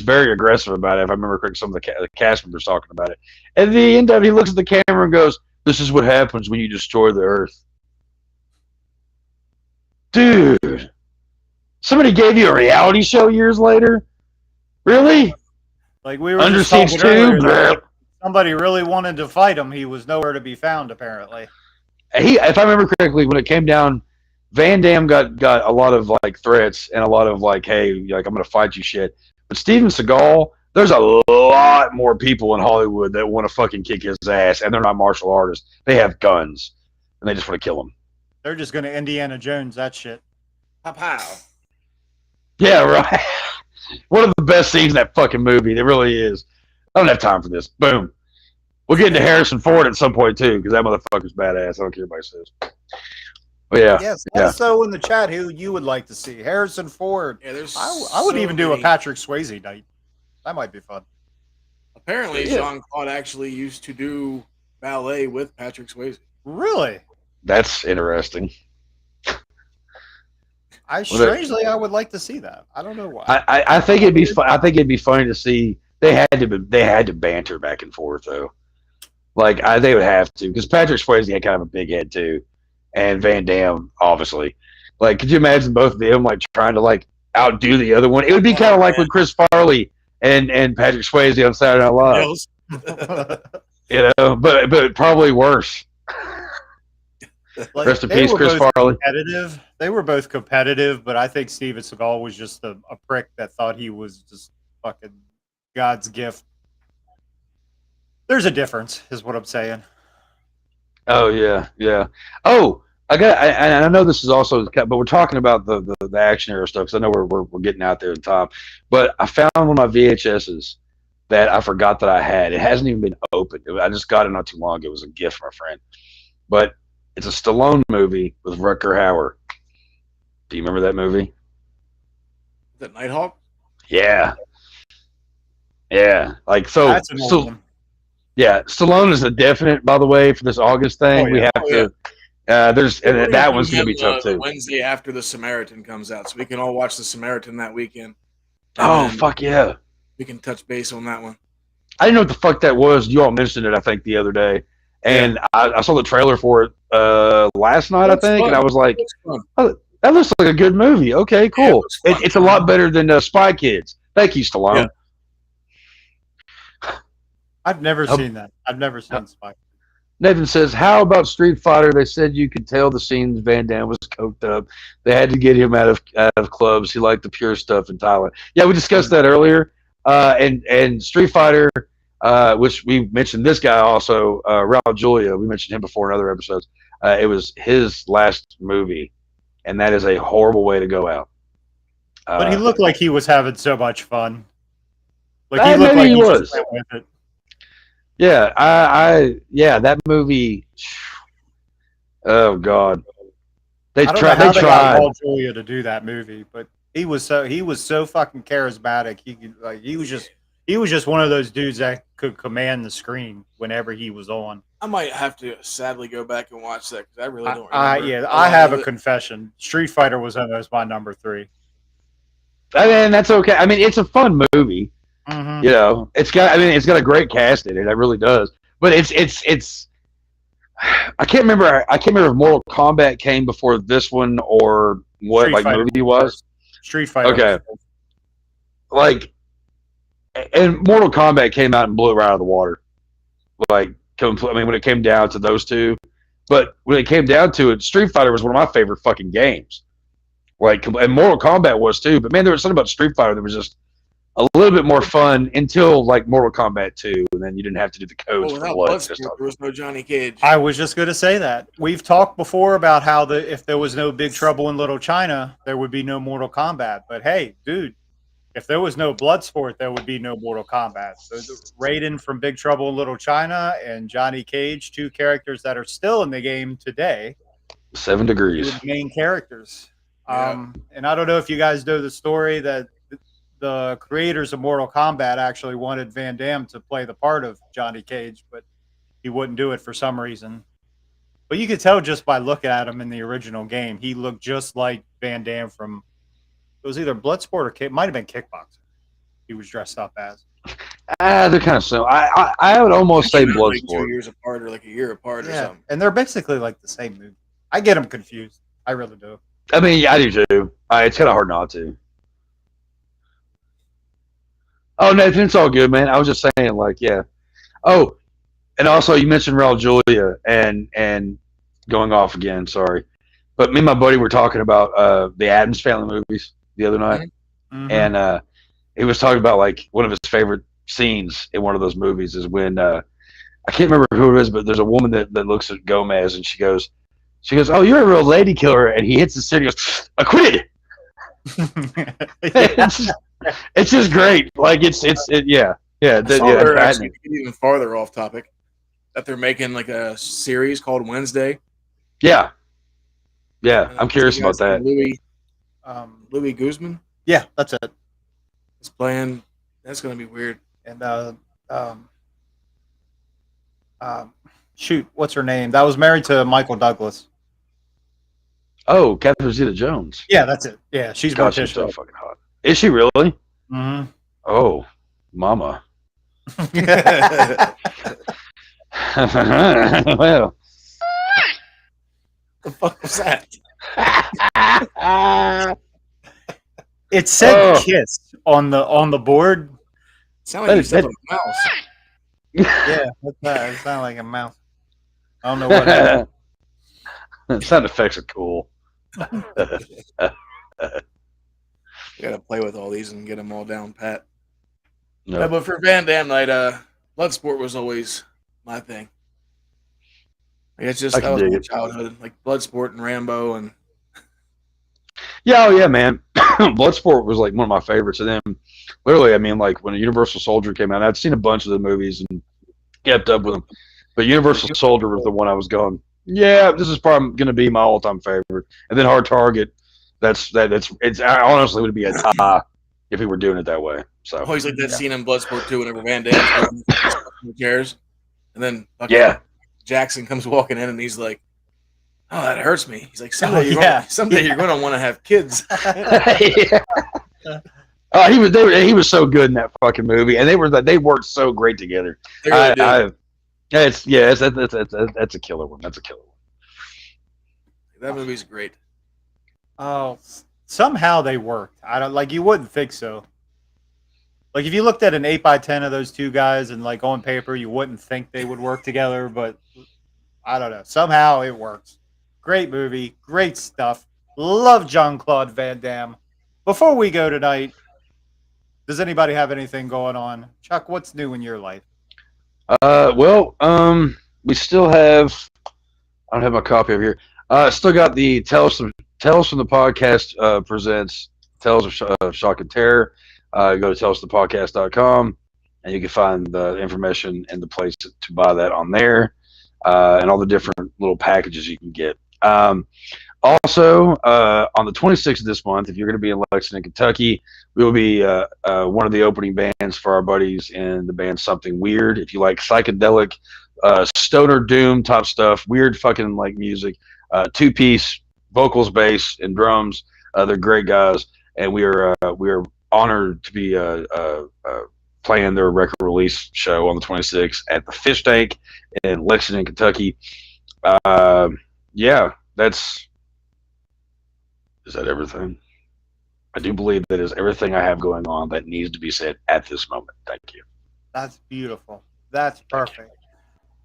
very aggressive about it. If I remember correctly, some of the cast members talking about it. At the end of it, he looks at the camera and goes, this is what happens when you destroy the earth. Dude, somebody gave you a reality show years later? Really? Like, we were Under just Siege talking 2? earlier, somebody really wanted to fight him. He was nowhere to be found, apparently. If I remember correctly, when it came down, Van Damme got a lot of like threats and a lot of like, hey, like, I'm gonna fight you shit. But Steven Seagal, there's a lot more people in Hollywood that want to fucking kick his ass, and they're not martial artists. They have guns, and they just want to kill him. They're just gonna Indiana Jones that shit. Pow pow. Yeah, right. One of the best scenes in that fucking movie. It really is. I don't have time for this. Boom. We'll get into Harrison Ford at some point too, because that motherfucker's badass. I don't care what anybody says. But yeah. Yes. Also in the chat, who you would like to see? Harrison Ford. Yeah, there's. I would even do a Patrick Swayze night. That might be fun. Apparently, Jean-Claude actually used to do ballet with Patrick Swayze. Really? That's interesting. I would like to see that. I don't know why. I think it'd be fun. I think it'd be funny to see. They had to banter back and forth though. Like they would have to, because Patrick Swayze had kind of a big head too, and Van Damme obviously. Like, could you imagine both of them like trying to like outdo the other one? It would be kind of like with Chris Farley and Patrick Swayze on Saturday Night Live. You know, but probably worse. Like, rest in peace, Chris Farley. They were both competitive, but I think Steven Seagal was just a prick that thought he was just fucking God's gift. There's a difference, is what I'm saying. Oh yeah. Oh, I know this is also, but we're talking about the action era stuff, because I know we're getting out there in time. But I found one of my VHSs that I forgot that I had. It hasn't even been opened. I just got it not too long ago. It was a gift from a friend. But it's a Stallone movie with Rutger Hauer. Do you remember that movie? Is that Nighthawk? Yeah. Like, so. That's an old one. Yeah, Stallone is a definite, by the way, for this August thing. We have to. That one's going to be tough too. Wednesday after The Samaritan comes out, so we can all watch The Samaritan that weekend. Oh, fuck yeah. We can touch base on that one. I didn't know what the fuck that was. You all mentioned it, I think, the other day. And I saw the trailer for it last night, I think, and I was like, oh, that looks like a good movie. Okay, cool. Yeah, it's a lot better than Spy Kids. Thank you, Stallone. Yeah. I've never seen that. I've never seen Spy. Nathan says, how about Street Fighter? They said you could tell the scenes Van Damme was coked up. They had to get him out of clubs. He liked the pure stuff in Thailand. Yeah, we discussed that earlier. And Street Fighter, which we mentioned this guy also, Raul Julia. We mentioned him before in other episodes. It was his last movie, and that is a horrible way to go out. But he looked like he was having so much fun. Like he maybe looked like he he was. just went with it. Yeah, yeah, that movie. Oh God, I don't know how They they got tried. Raul Julia to do that movie, but he was so fucking charismatic. He was just one of those dudes that could command the screen whenever he was on. I might have to sadly go back and watch that because I really don't remember. Yeah, a I lot have of a it. confession. Street Fighter was almost my number 3. I mean, that's okay. I mean, it's a fun movie. Mm-hmm. You know, it's got a great cast in it. It really does. But it's. I can't remember. I can't remember if Mortal Kombat came before this one or what Street like Fighter movie was. Street Fighter. Okay. Like, and Mortal Kombat came out and blew it right out of the water. Like, I mean, when it came down to those two, but when it came down to it, Street Fighter was one of my favorite fucking games. Like, and Mortal Kombat was too. But man, there was something about Street Fighter that was just a little bit more fun until like Mortal Kombat 2, and then you didn't have to do the codes for Without blood. Bloodsport, there was no Johnny Cage. I was just going to say that. We've talked before about how if there was no Big Trouble in Little China, there would be no Mortal Kombat. But hey, dude, if there was no Bloodsport, there would be no Mortal Kombat. So Raiden from Big Trouble in Little China and Johnny Cage, 2 characters that are still in the game today. 7 degrees. Main characters. Yeah. And I don't know if you guys know the story that the creators of Mortal Kombat actually wanted Van Damme to play the part of Johnny Cage, but he wouldn't do it for some reason. But you could tell just by looking at him in the original game, he looked just like Van Damme from, it was either Bloodsport or might have been Kickboxer. He was dressed up as. They're kind of similar. I would almost say Like Bloodsport. 2 years apart or like a year apart or something. And they're basically like the same movie. I get them confused. I really do. I mean, yeah, I do too. It's kind of hard not to. Oh, Nathan, it's all good, man. I was just saying, like, yeah. Oh, and also you mentioned Raul Julia and going off again. Sorry, but me and my buddy were talking about the Addams Family movies the other night, Mm-hmm. and he was talking about like one of his favorite scenes in one of those movies is when I can't remember who it is, but there's a woman that looks at Gomez and she goes, "Oh, you're a real lady killer," and he hits the city, and goes, "Acquitted." It's just great. Like yeah. Actually, to get even farther off topic, that they're making like a series called Wednesday. Yeah. I'm curious about that. Louis Guzman. Yeah, that's it. Is playing. That's gonna be weird. And shoot, what's her name? That was married to Michael Douglas. Oh, Catherine Zeta-Jones. Yeah, that's it. Yeah, she's God, she's so fucking hot. Is she really? Mm-hmm. Oh, mama. Well, The fuck was that? It said "kiss" on the board. Sound like you stepped on a mouse. Yeah, what's that? It sounded like a mouse. I don't know what happened. Sound effects are cool. You gotta play with all these and get them all down pat. No. Yeah, but for Van Damme night, Bloodsport was always my thing. Like, it's just I that can was dig my it. childhood, like Bloodsport and Rambo, and Yeah, oh yeah, man. Bloodsport was like one of my favorites. And then, literally, I mean, like when Universal Soldier came out, I'd seen a bunch of the movies and kept up with them. But Universal Soldier was the one I was going, yeah, this is probably going to be my all-time favorite. And then Hard Target, it's honestly would be a tie if we were doing it that way. So always like that scene in Bloodsport 2 whenever Van Damme chairs, and then Jackson comes walking in and he's like, "Oh, that hurts me." He's like, "Someday you're going to want to have kids." He was so good in that fucking movie, and they worked so great together. They really did. That's a killer one. That's a killer one. That movie's great. Oh, somehow they worked. I don't like. You wouldn't think so. Like if you looked at an 8x10 of those two guys, and like on paper, you wouldn't think they would work together. But I don't know. Somehow it works. Great movie. Great stuff. Love Jean-Claude Van Damme. Before we go tonight, does anybody have anything going on? Chuck, what's new in your life? We still have. I don't have my copy over here. Still got the Tales from the Podcast presents Tales of Shock and Terror. Go to tellsthepodcast.com, and you can find the information and the place to buy that on there, and all the different little packages you can get. Also, on the 26th of this month, if you're going to be in Lexington, Kentucky, we will be one of the opening bands for our buddies in the band Something Weird. If you like psychedelic, stoner doom type stuff, weird fucking like music, two-piece vocals, bass, and drums. They're great guys, and we are honored to be playing their record release show on the 26th at the Fish Tank in Lexington, Kentucky. Yeah, is that everything? I do believe that is everything I have going on that needs to be said at this moment. Thank you. That's beautiful. That's perfect.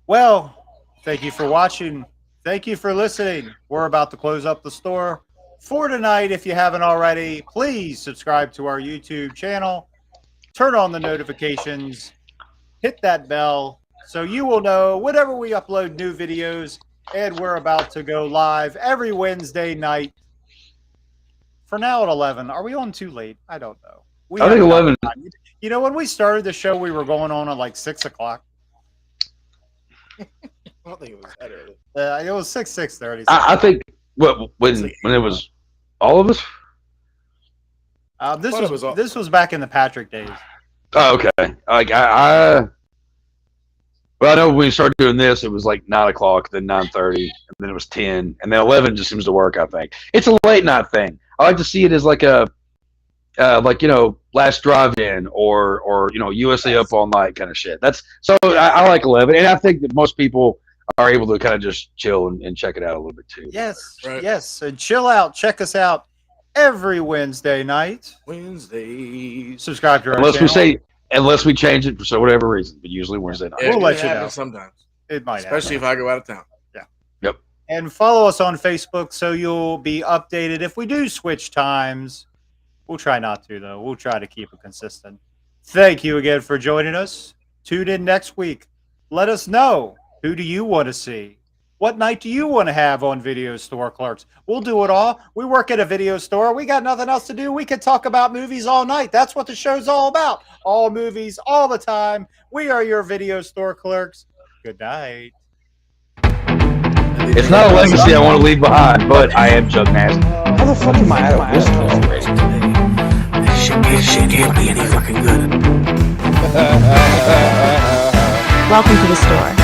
Well, thank you for watching. Thank you for listening. We're about to close up the store for tonight. If you haven't already, please subscribe to our YouTube channel. Turn on the notifications. Hit that bell so you will know whenever we upload new videos. And we're about to go live every Wednesday night. For now at 11. Are we on too late? I don't know. I think 11. You know, when we started the show, we were going on at like 6 o'clock. I don't think it was that early. It was 6:30. I think when it was all of us. This was back in the Patrick days. Oh, okay. Like well, I know when we started doing this, it was like 9 o'clock, then 9:30, and then it was 10, and then 11 just seems to work. I think it's a late night thing. I like to see it as like a Last Drive-In or USA Up All Night kind of shit. I like 11, and I think that most people are able to kind of just chill and check it out a little bit too. Yes, Right. yes, and chill out. Check us out every Wednesday night. Wednesdays. Subscribe to our channel. Unless we change it for whatever reason, but usually Wednesday night. We'll let you know. Sometimes. It might Especially if I go out of town. Yeah. Yep. And follow us on Facebook so you'll be updated. If we do switch times, we'll try not to, though. We'll try to keep it consistent. Thank you again for joining us. Tune in next week. Let us know, who do you want to see? What night do you want to have on Video Store Clerks? We'll do it all. We work at a video store. We got nothing else to do. We can talk about movies all night. That's what the show's all about. All movies, all the time. We are your Video Store Clerks. Good night. It's not a legacy I want to leave behind, but I am Chuck Nasty. How the fuck am I out of whiskey already? This shit can't be any fucking good. Welcome to the store.